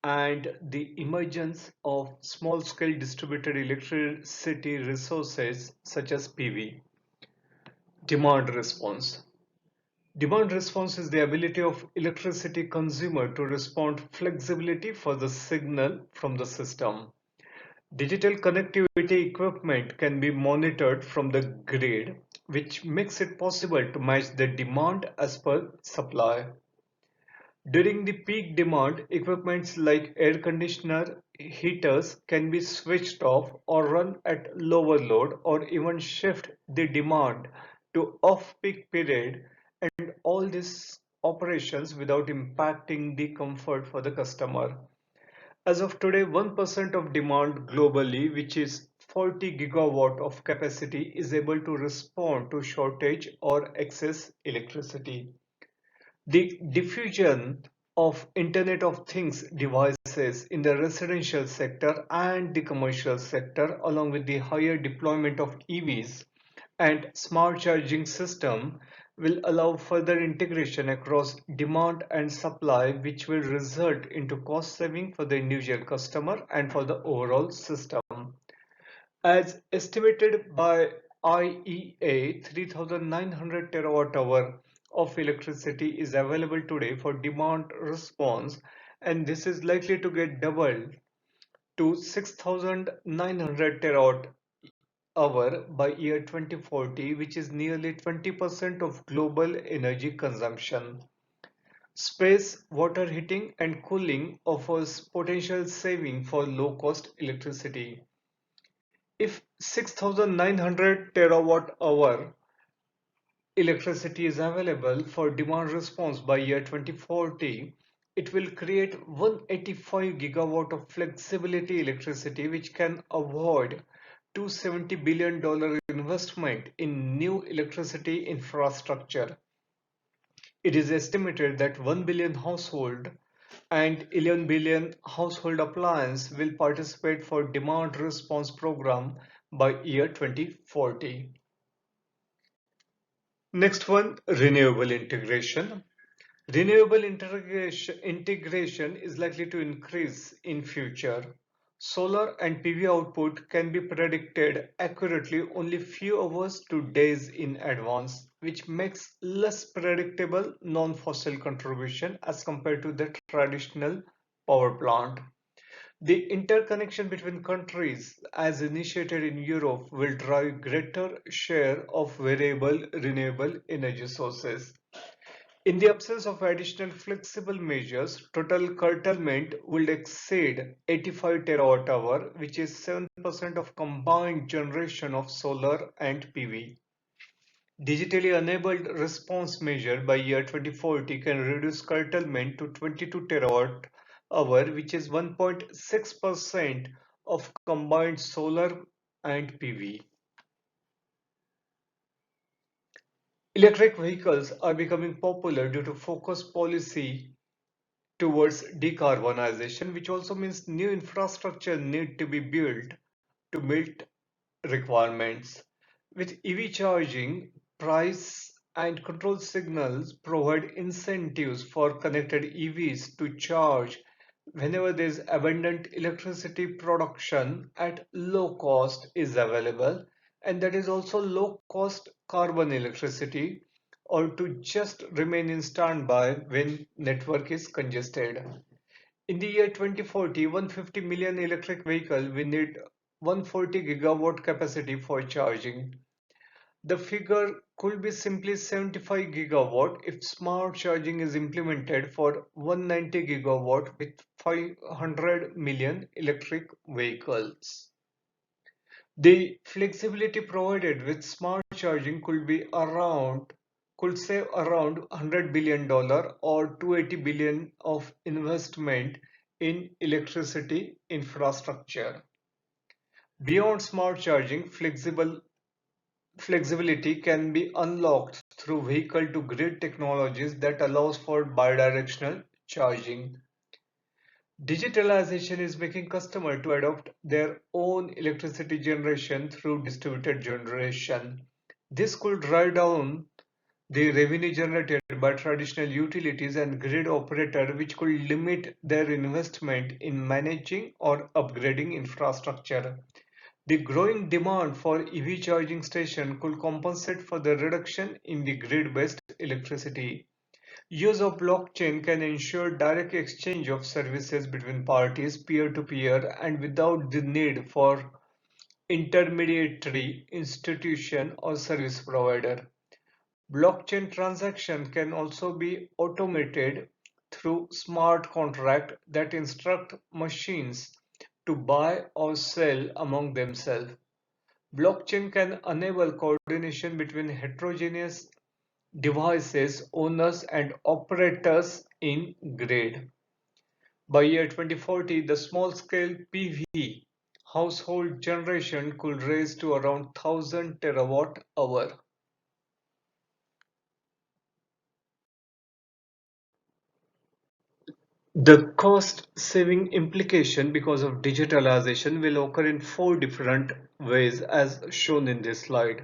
and the emergence of small-scale distributed electricity resources such as PV. Demand response. Demand response is the ability of electricity consumer to respond flexibility for the signal from the system. Digital connectivity equipment can be monitored from the grid, which makes it possible to match the demand as per supply. During the peak demand, equipments like air conditioner, heaters can be switched off or run at lower load or even shift the demand to off-peak period, and all these operations without impacting the comfort for the customer. As of today, 1% of demand globally, which is 40 gigawatt of capacity, is able to respond to shortage or excess electricity. The diffusion of Internet of Things devices in the residential sector and the commercial sector, along with the higher deployment of EVs and smart charging system, will allow further integration across demand and supply, which will result into cost saving for the individual customer and for the overall system. As estimated by IEA, 3,900 terawatt-hour of electricity is available today for demand response, and this is likely to get doubled to 6,900 terawatt-hour by year 2040, which is nearly 20% of global energy consumption. Space, water heating and cooling offers potential saving for low-cost electricity. If 6,900 terawatt-hour electricity is available for demand response by year 2040, it will create 185 gigawatt of flexibility electricity, which can avoid $270 billion investment in new electricity infrastructure. It is estimated that 1 billion household and 11 billion household appliance will participate for demand response program by year 2040. Next one, renewable integration. Renewable integration is likely to increase in future. Solar and PV output can be predicted accurately only few hours to days in advance, which makes less predictable non-fossil contribution as compared to the traditional power plant. The interconnection between countries, as initiated in Europe, will drive greater share of variable renewable energy sources. In the absence of additional flexible measures, total curtailment will exceed 85 terawatt-hour, which is 7% of combined generation of solar and PV. Digitally enabled response measure by year 2040 can reduce curtailment to 22 terawatt-hour, which is 1.6% of combined solar and PV. Electric vehicles are becoming popular due to focused policy towards decarbonization, which also means new infrastructure need to be built to meet requirements. With EV charging, price and control signals provide incentives for connected EVs to charge whenever there is abundant electricity production at low cost is available, and that is also low cost carbon electricity, or to just remain in standby when network is congested. In the year 2040, 150 million electric vehicles will need 140 gigawatt capacity for charging. The figure could be simply 75 gigawatt if smart charging is implemented for 190 gigawatt with 500 million electric vehicles. The flexibility provided with smart charging could save around $100 billion or 280 billion of investment in electricity infrastructure. Beyond smart charging, flexible flexibility can be unlocked through vehicle-to-grid technologies that allows for bidirectional charging. Digitalization is making customers to adopt their own electricity generation through distributed generation. This could drive down the revenue generated by traditional utilities and grid operators, which could limit their investment in managing or upgrading infrastructure. The growing demand for EV charging stations could compensate for the reduction in the grid-based electricity. Use of blockchain can ensure direct exchange of services between parties peer-to-peer and without the need for intermediary institution or service provider. Blockchain transaction can also be automated through smart contract that instruct machines to buy or sell among themselves. Blockchain can enable coordination between heterogeneous devices, owners and operators in grid. By year 2040, the small-scale PV household generation could rise to around 1000 terawatt hour. The cost-saving implication because of digitalization will occur in four different ways as shown in this slide.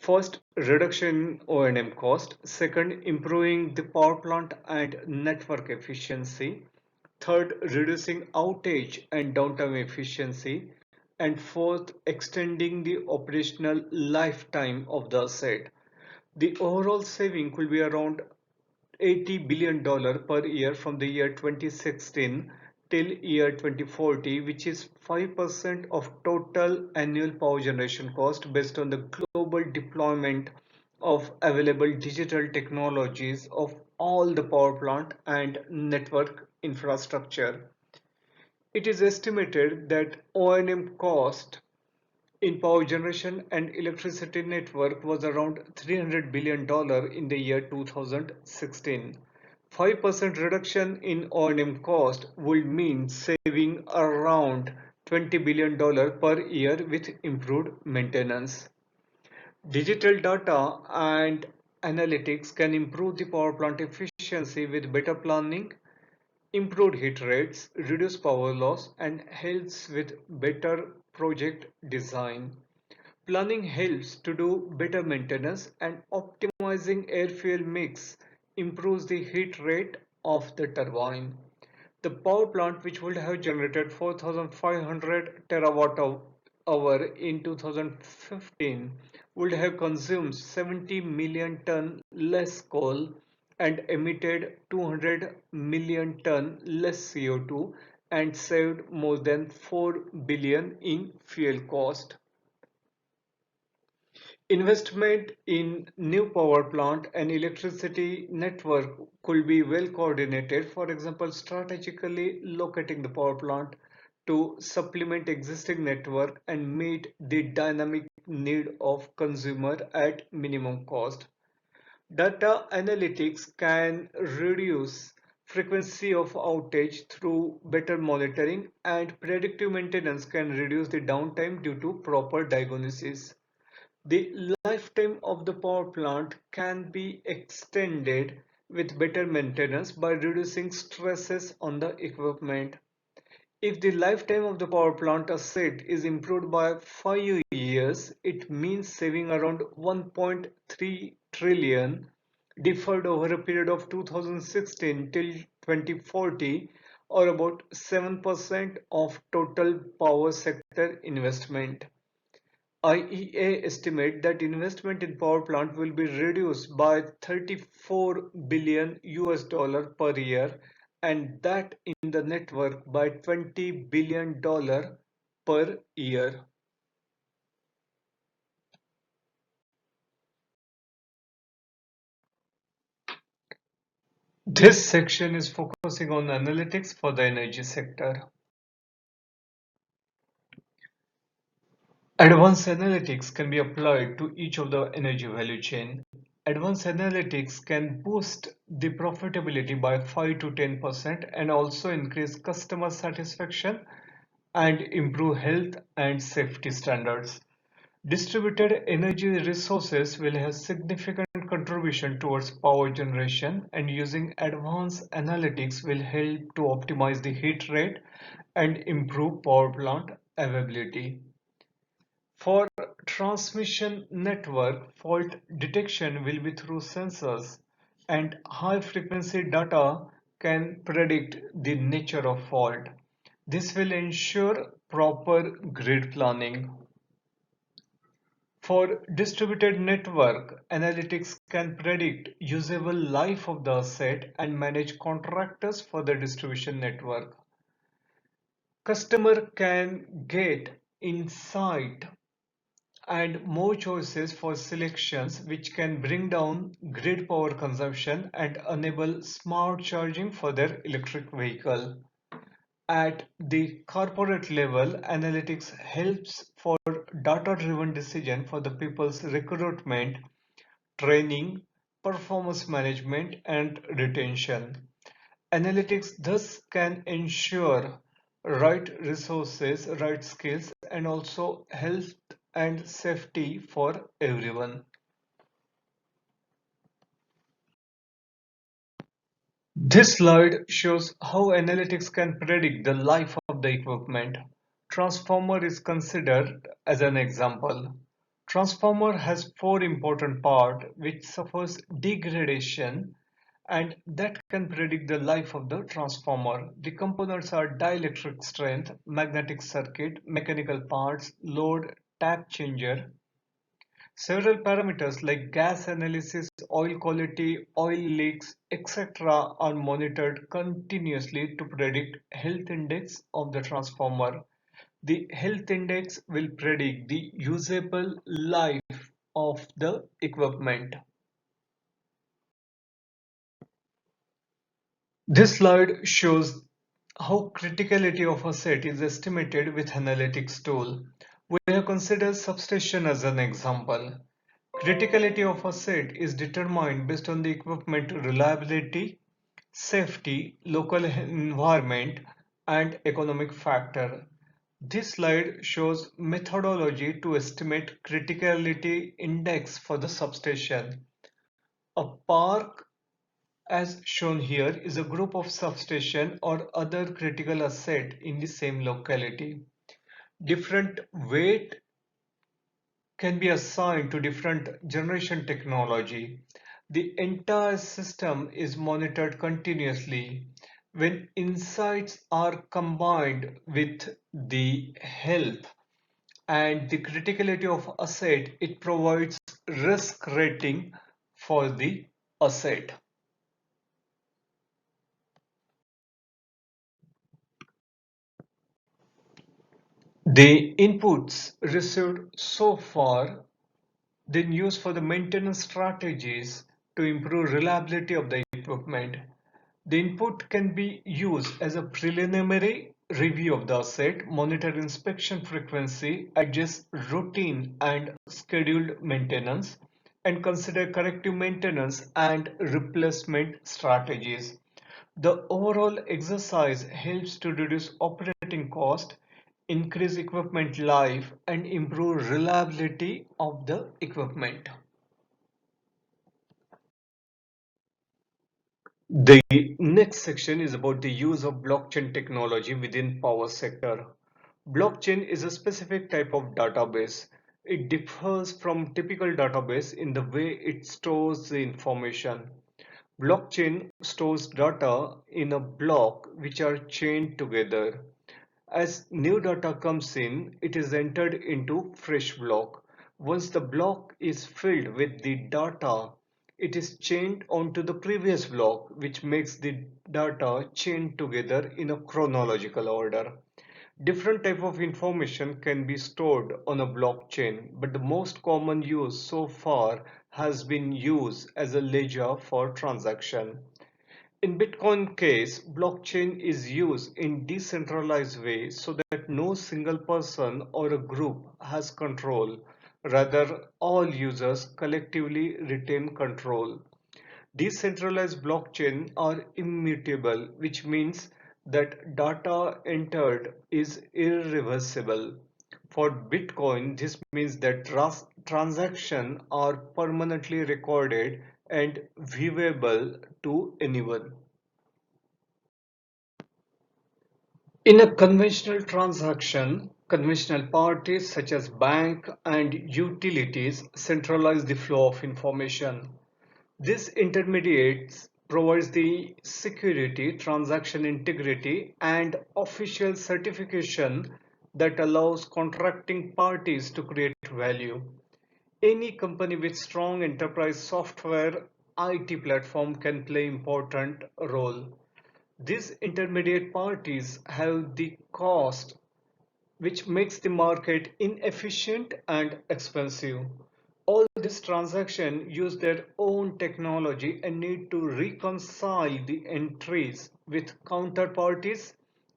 First, reduction in O&M cost. Second, improving the power plant and network efficiency. Third, reducing outage and downtime efficiency. And fourth, extending the operational lifetime of the asset. The overall saving could be around $80 billion per year from the year 2016 till year 2040, which is 5% of total annual power generation cost based on the global deployment of available digital technologies of all the power plant and network infrastructure. It is estimated that O&M cost in power generation and electricity network was around $300 billion in the year 2016. 5% reduction in O&M cost would mean saving around $20 billion per year with improved maintenance. Digital data and analytics can improve the power plant efficiency with better planning, improved heat rates, reduced power loss, and helps with better project design. Planning helps to do better maintenance and optimizing air-fuel mix improves the heat rate of the turbine. The power plant, which would have generated 4,500 terawatt hour in 2015, would have consumed 70 million ton less coal and emitted 200 million ton less CO2 and saved more than 4 billion in fuel cost. Investment in new power plant and electricity network could be well coordinated. For example, strategically locating the power plant to supplement existing network and meet the dynamic need of consumer at minimum cost. Data analytics can reduce frequency of outage through better monitoring, and predictive maintenance can reduce the downtime due to proper diagnosis. The lifetime of the power plant can be extended with better maintenance by reducing stresses on the equipment. If the lifetime of the power plant asset is improved by 5 years, it means saving around 1.3 trillion deferred over a period of 2016 till 2040, or about 7% of total power sector investment. IEA estimate that investment in power plant will be reduced by 34 billion US dollar per year and that in the network by 20 billion dollar per year. This section is focusing on analytics for the energy sector. Advanced analytics can be applied to each of the energy value chain. Advanced analytics can boost the profitability by 5 to 10% and also increase customer satisfaction and improve health and safety standards. Distributed energy resources will have significant contribution towards power generation, and using advanced analytics will help to optimize the heat rate and improve power plant availability. For transmission network, fault detection will be through sensors, and high frequency data can predict the nature of fault. This will ensure proper grid planning. For distributed network, analytics can predict usable life of the asset and manage contractors for the distribution network. Customer can get insight and more choices for selections, which can bring down grid power consumption and enable smart charging for their electric vehicle. At the corporate level, analytics helps for data-driven decision for the people's recruitment, training, performance management, and retention. Analytics thus can ensure right resources, right skills, and also health and safety for everyone. This slide shows how analytics can predict the life of the equipment. Transformer is considered as an example. Transformer has four important parts which suffers degradation and that can predict the life of the transformer. The components are dielectric strength, magnetic circuit, mechanical parts, load, tap changer. Several parameters like gas analysis, oil quality, oil leaks, etc. are monitored continuously to predict health index of the transformer. The health index will predict the usable life of the equipment. This slide shows how criticality of a set is estimated with analytics tool. We have considered substation as an example. Criticality of a set is determined based on the equipment reliability, safety, local environment, and economic factor. This slide shows methodology to estimate criticality index for the substation. A park, as shown here, is a group of substation or other critical asset in the same locality. Different weight can be assigned to different generation technology. The entire system is monitored continuously. When insights are combined with the health and the criticality of asset, it provides risk rating for the asset. The inputs received so far then used for the maintenance strategies to improve reliability of the equipment. The input can be used as a preliminary review of the asset, monitor inspection frequency, adjust routine and scheduled maintenance, and consider corrective maintenance and replacement strategies. The overall exercise helps to reduce operating cost, increase equipment life, and improve reliability of the equipment. The next section is about the use of blockchain technology within power sector. Blockchain is a specific type of database. It differs from typical database in the way it stores the information. Blockchain stores data in a block which are chained together. As new data comes in, it is entered into fresh block. Once the block is filled with the data, it is chained onto the previous block, which makes the data chained together in a chronological order. Different type of information can be stored on a blockchain, but the most common use so far has been used as a ledger for transaction. In Bitcoin case, blockchain is used in decentralized way so that no single person or a group has control. Rather, all users collectively retain control. Decentralized blockchain are immutable, which means that data entered is irreversible. For Bitcoin, this means that transactions are permanently recorded and viewable to anyone. In a conventional transaction, conventional parties such as bank and utilities centralize the flow of information. This intermediates provides the security, transaction integrity, and official certification that allows contracting parties to create value. Any company with strong enterprise software IT platform can play important role. These intermediate parties have the cost which makes the market inefficient and expensive. All these transactions use their own technology and need to reconcile the entries with counterparties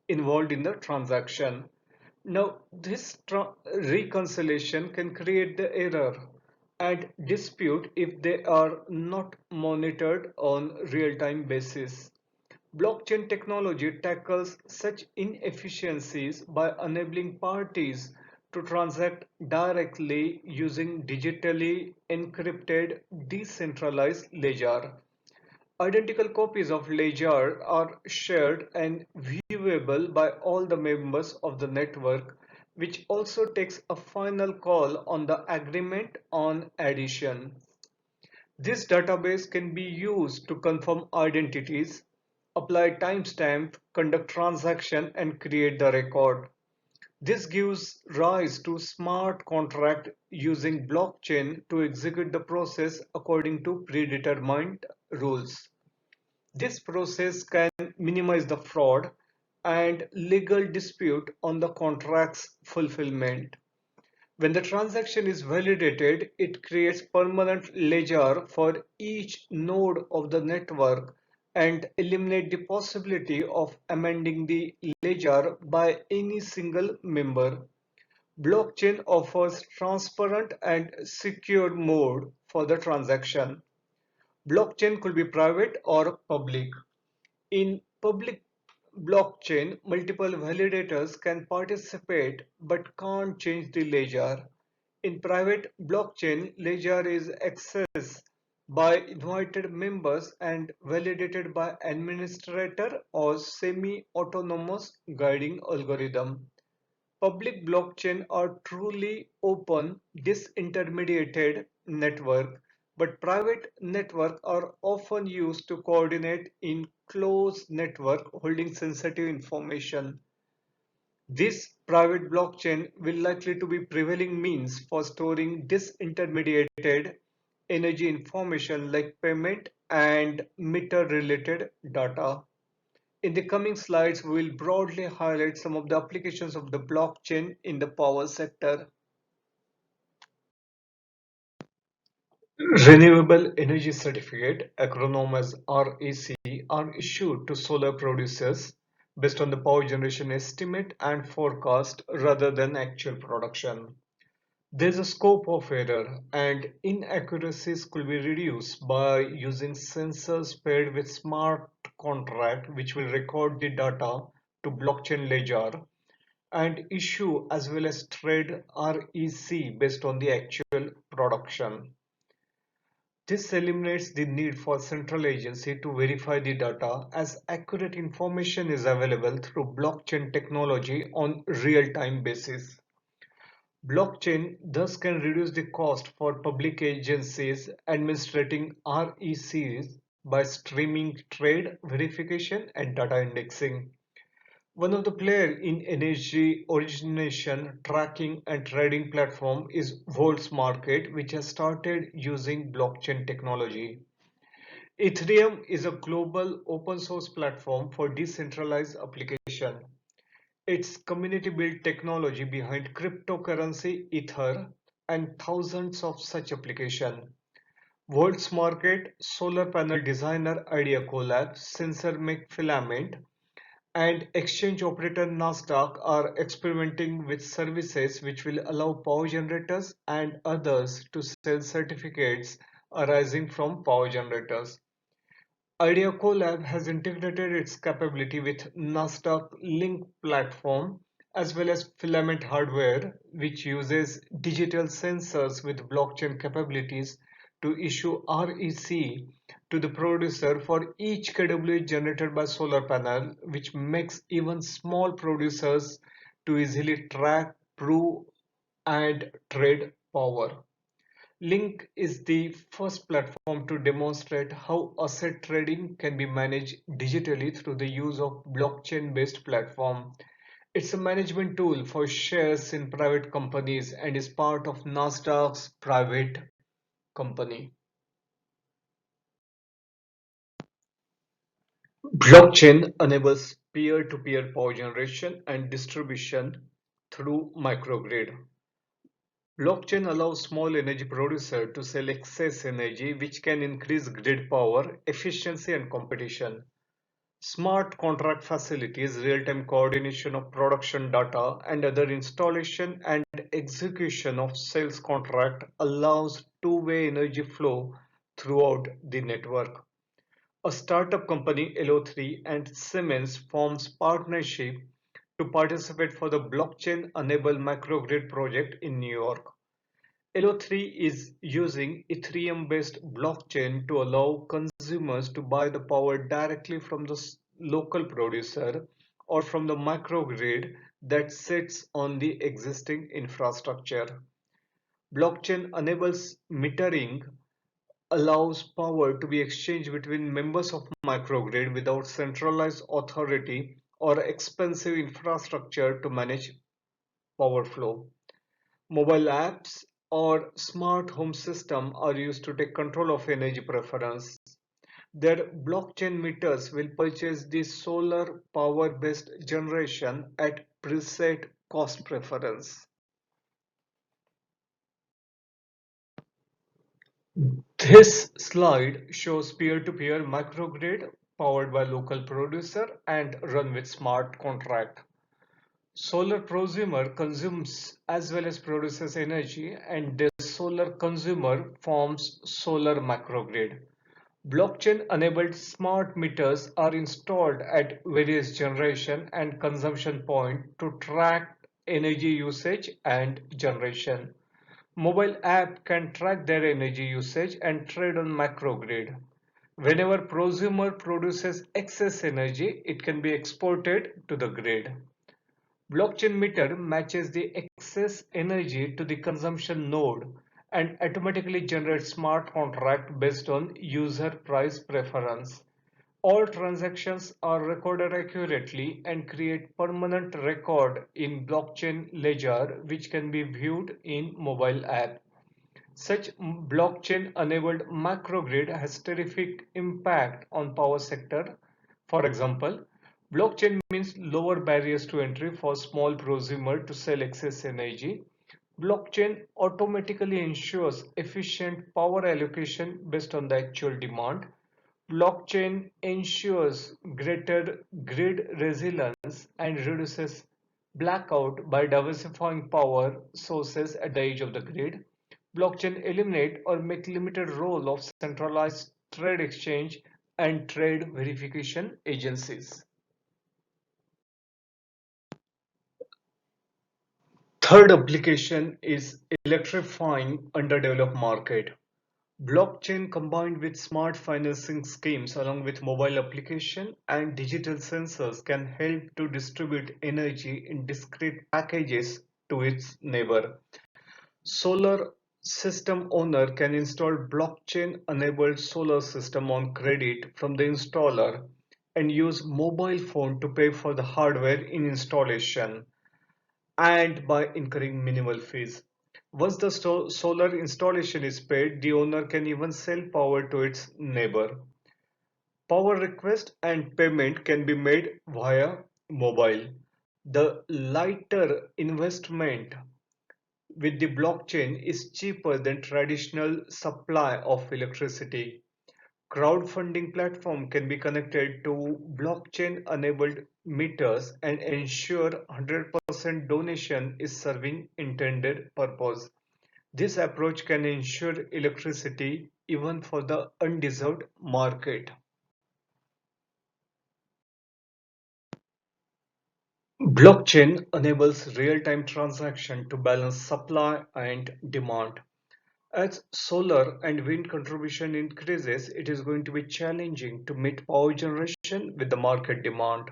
involved in the transaction. Now, this reconciliation can create the error and dispute if they are not monitored on real-time basis. Blockchain technology tackles such inefficiencies by enabling parties to transact directly using digitally encrypted decentralized ledger. Identical copies of ledger are shared and viewable by all the members of the network, which also takes a final call on the agreement on addition. This database can be used to confirm identities, apply timestamp, conduct transaction, and create the record. This gives rise to smart contract using blockchain to execute the process according to predetermined rules. This process can minimize the fraud and legal dispute on the contract's fulfillment. When the transaction is validated, it creates permanent ledger for each node of the network and eliminate the possibility of amending the ledger by any single member. Blockchain offers transparent and secure mode for the transaction. Blockchain could be private or public. In public blockchain, multiple validators can participate but can't change the ledger. In private blockchain, ledger is accessed by invited members and validated by administrator or semi-autonomous guiding algorithm. Public blockchain are truly open, disintermediated network, but private network are often used to coordinate in closed network holding sensitive information. This private blockchain will likely to be prevailing means for storing disintermediated energy information like payment and meter related data. In the coming slides, we will broadly highlight some of the applications of the blockchain in the power sector. Renewable Energy Certificate, acronym as REC, are issued to solar producers based on the power generation estimate and forecast rather than actual production. There is a scope of error, and inaccuracies could be reduced by using sensors paired with smart contract which will record the data to blockchain ledger and issue as well as trade REC based on the actual production. This eliminates the need for central agency to verify the data as accurate information is available through blockchain technology on real-time basis. Blockchain thus can reduce the cost for public agencies administrating RECs by streaming trade verification and data indexing. One of the players in energy origination, tracking and trading platform is Volts Market, which has started using blockchain technology. Ethereum is a global open source platform for decentralized application. Its community-built technology behind cryptocurrency Ether and thousands of such applications. World's Market, Solar Panel Designer Idea Collab, Sensor Make Filament, and exchange operator Nasdaq are experimenting with services which will allow power generators and others to sell certificates arising from power generators. Idea Collab has integrated its capability with Nasdaq Link platform as well as filament hardware, which uses digital sensors with blockchain capabilities to issue REC to the producer for each kW generated by solar panel, which makes even small producers to easily track, prove, and trade power. Link is the first platform to demonstrate how asset trading can be managed digitally through the use of blockchain-based platform. It's a management tool for shares in private companies and is part of Nasdaq's private company. Blockchain enables peer-to-peer power generation and distribution through microgrid. Blockchain allows small energy producers to sell excess energy, which can increase grid power, efficiency, and competition. Smart contract facilities, real-time coordination of production data, and other installation and execution of sales contract allows two-way energy flow throughout the network. A startup company, LO3, and Siemens forms partnership to participate for the blockchain-enabled microgrid project in New York. LO3 is using Ethereum-based blockchain to allow consumers to buy the power directly from the local producer or from the microgrid that sits on the existing infrastructure. Blockchain enables metering, allows power to be exchanged between members of microgrid without centralized authority or expensive infrastructure to manage power flow. Mobile apps or smart home system are used to take control of energy preference. Their blockchain meters will purchase the solar power based generation at preset cost preference. This slide shows peer-to-peer microgrid powered by local producer and run with smart contract. Solar prosumer consumes as well as produces energy, and this solar consumer forms solar microgrid. Blockchain-enabled smart meters are installed at various generation and consumption points to track energy usage and generation. Mobile app can track their energy usage and trade on microgrid. Whenever prosumer produces excess energy, it can be exported to the grid. Blockchain meter matches the excess energy to the consumption node and automatically generates smart contract based on user price preference. All transactions are recorded accurately and create permanent record in blockchain ledger which can be viewed in mobile app. Such blockchain-enabled microgrid has terrific impact on power sector. For example, blockchain means lower barriers to entry for small prosumer to sell excess energy. Blockchain automatically ensures efficient power allocation based on the actual demand. Blockchain ensures greater grid resilience and reduces blackout by diversifying power sources at the edge of the grid. Blockchain eliminate or make limited role of centralized trade exchange and trade verification agencies. Third application is electrifying underdeveloped market. Blockchain combined with smart financing schemes along with mobile application and digital sensors can help to distribute energy in discrete packages to its neighbor. Solar system owner can install blockchain enabled solar system on credit from the installer and use mobile phone to pay for the hardware in installation and by incurring minimal fees. Once the solar installation is paid, the owner can even sell power to its neighbor. Power request and payment can be made via mobile. The lighter investment with the blockchain is cheaper than traditional supply of electricity. Crowdfunding platform can be connected to blockchain-enabled meters and ensure 100% donation is serving intended purpose. This approach can ensure electricity even for the undeserved market. Blockchain enables real-time transaction to balance supply and demand. As solar and wind contribution increases, it is going to be challenging to meet power generation with the market demand.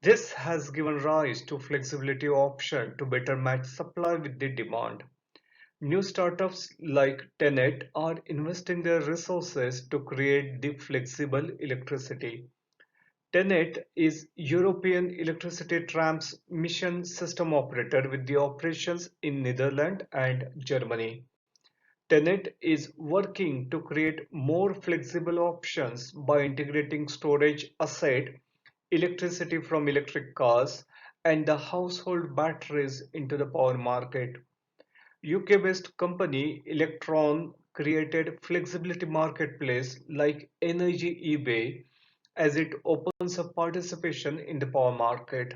This has given rise to flexibility option to better match supply with the demand. New startups like Tenet are investing their resources to create the flexible electricity. Tenet is European electricity transmission system operator with the operations in Netherlands and Germany. Tenet is working to create more flexible options by integrating storage asset, electricity from electric cars, and the household batteries into the power market. UK-based company Electron created flexibility marketplace like Energy eBay as it opens up participation in the power market.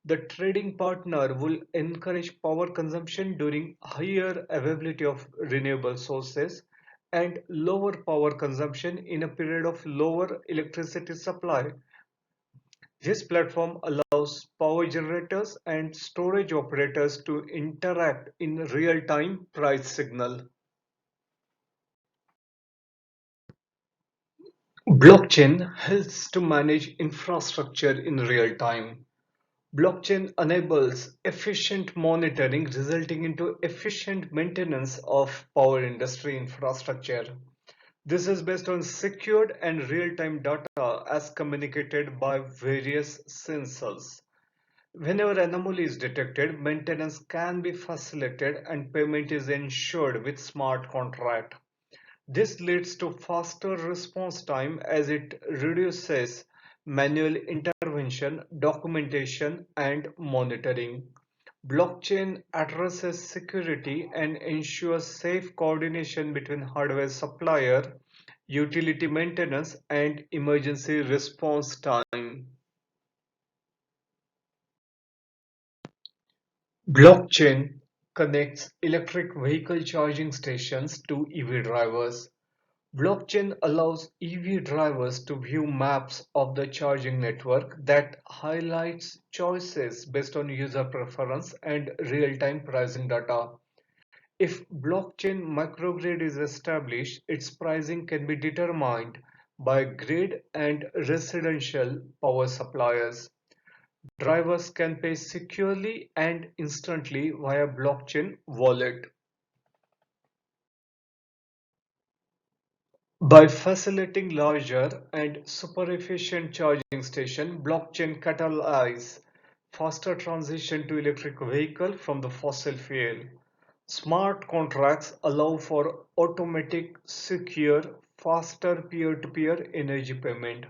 The trading partner will encourage power consumption during higher availability of renewable sources and lower power consumption in a period of lower electricity supply. This platform allows power generators and storage operators to interact in real-time price signal. Blockchain helps to manage infrastructure in real time. Blockchain enables efficient monitoring resulting into efficient maintenance of power industry infrastructure. This is based on secured and real-time data as communicated by various sensors. Whenever anomaly is detected, maintenance can be facilitated and payment is ensured with smart contract. This leads to faster response time as it reduces manual intervention, documentation, and monitoring. Blockchain addresses security and ensures safe coordination between hardware supplier, utility maintenance, and emergency response time. Blockchain connects electric vehicle charging stations to EV drivers. Blockchain allows EV drivers to view maps of the charging network that highlights choices based on user preference and real-time pricing data. If blockchain microgrid is established, its pricing can be determined by grid and residential power suppliers. Drivers can pay securely and instantly via blockchain wallet. By facilitating larger and super efficient charging stations, blockchain catalyze faster transition to electric vehicle from the fossil fuel. Smart contracts allow for automatic, secure, faster peer-to-peer energy payment.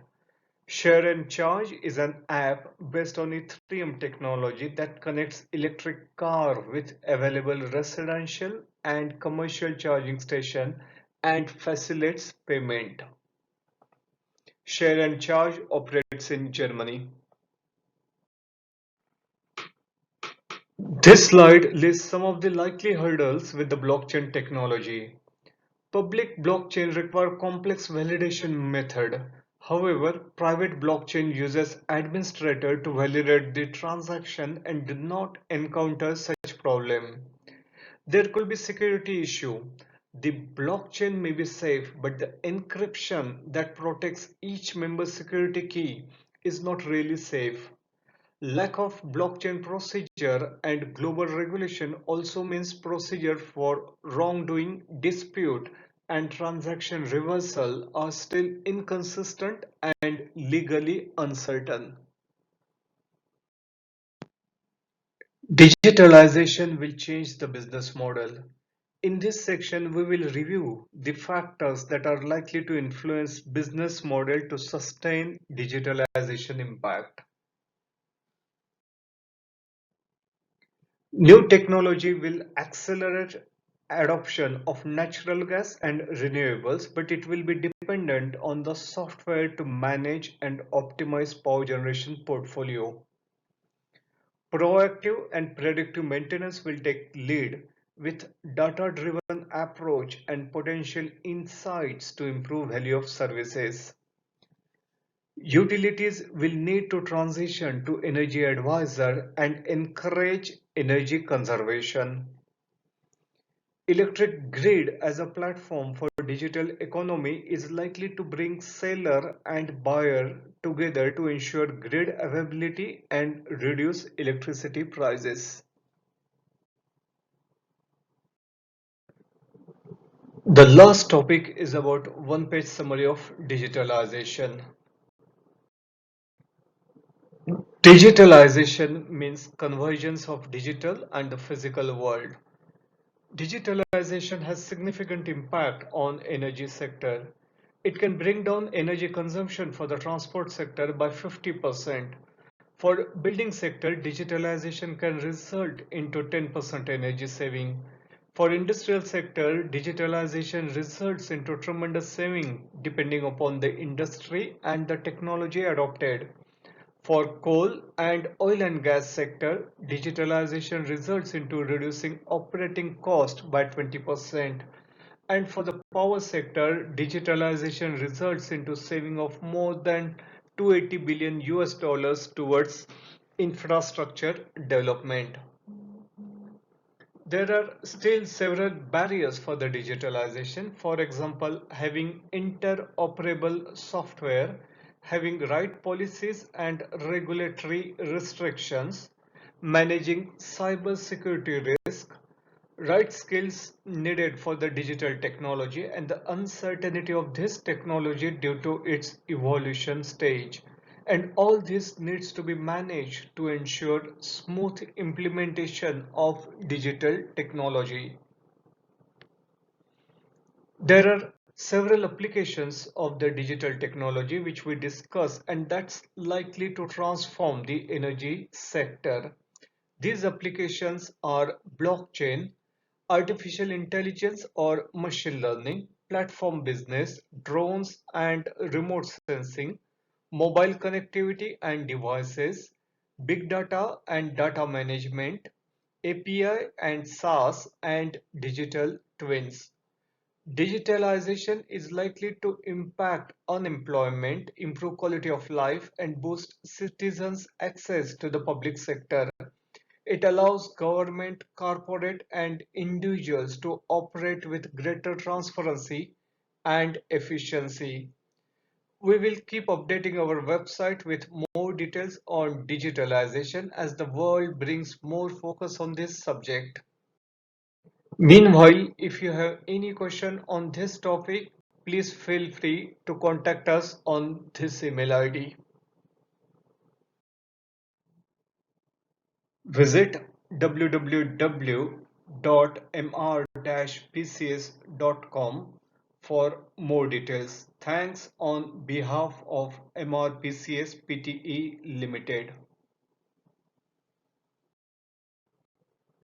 Share and Charge is an app based on Ethereum technology that connects electric car with available residential and commercial charging station and facilitates payment. Share and Charge operates in Germany. This slide lists some of the likely hurdles with the blockchain technology. Public blockchain require complex validation method. However, private blockchain uses administrator to validate the transaction and did not encounter such problem. There could be security issue. The blockchain may be safe, but the encryption that protects each member's security key is not really safe. Lack of blockchain procedure and global regulation also means procedure for wrongdoing, dispute, and transaction reversal are still inconsistent and legally uncertain. Digitalization will change the business model. In this section, we will review the factors that are likely to influence business model to sustain digitalization impact. New technology will accelerate adoption of natural gas and renewables, but it will be dependent on the software to manage and optimize power generation portfolio. Proactive and predictive maintenance will take lead with data-driven approach and potential insights to improve value of services. Utilities will need to transition to energy advisor and encourage energy conservation. Electric grid as a platform for digital economy is likely to bring seller and buyer together to ensure grid availability and reduce electricity prices. The last topic is about one-page summary of digitalization. Digitalization means convergence of digital and the physical world. Digitalization has significant impact on energy sector. It can bring down energy consumption for the transport sector by 50%. For building sector, digitalization can result into 10% energy saving. For industrial sector, digitalization results into tremendous saving depending upon the industry and the technology adopted. For coal and oil and gas sector, digitalization results into reducing operating cost by 20%. And for the power sector, digitalization results into saving of more than 280 billion US dollars towards infrastructure development. There are still several barriers for the digitalization. For example, having interoperable software, having right policies and regulatory restrictions, managing cybersecurity risk, right skills needed for the digital technology, and the uncertainty of this technology due to its evolution stage. And all this needs to be managed to ensure smooth implementation of digital technology. There are several applications of the digital technology which we discuss, and that's likely to transform the energy sector. These applications are blockchain, artificial intelligence or machine learning, platform business, drones and remote sensing, mobile connectivity and devices, big data and data management, API and SaaS, and digital twins. Digitalization is likely to impact unemployment, improve quality of life, and boost citizens' access to the public sector. It allows government, corporate, and individuals to operate with greater transparency and efficiency. We will keep updating our website with more details on digitalization as the world brings more focus on this subject. Meanwhile, if you have any question on this topic, please feel free to contact us on this email ID. Visit www.mr-pcs.com for more details. Thanks on behalf of MRPCS Pte Limited.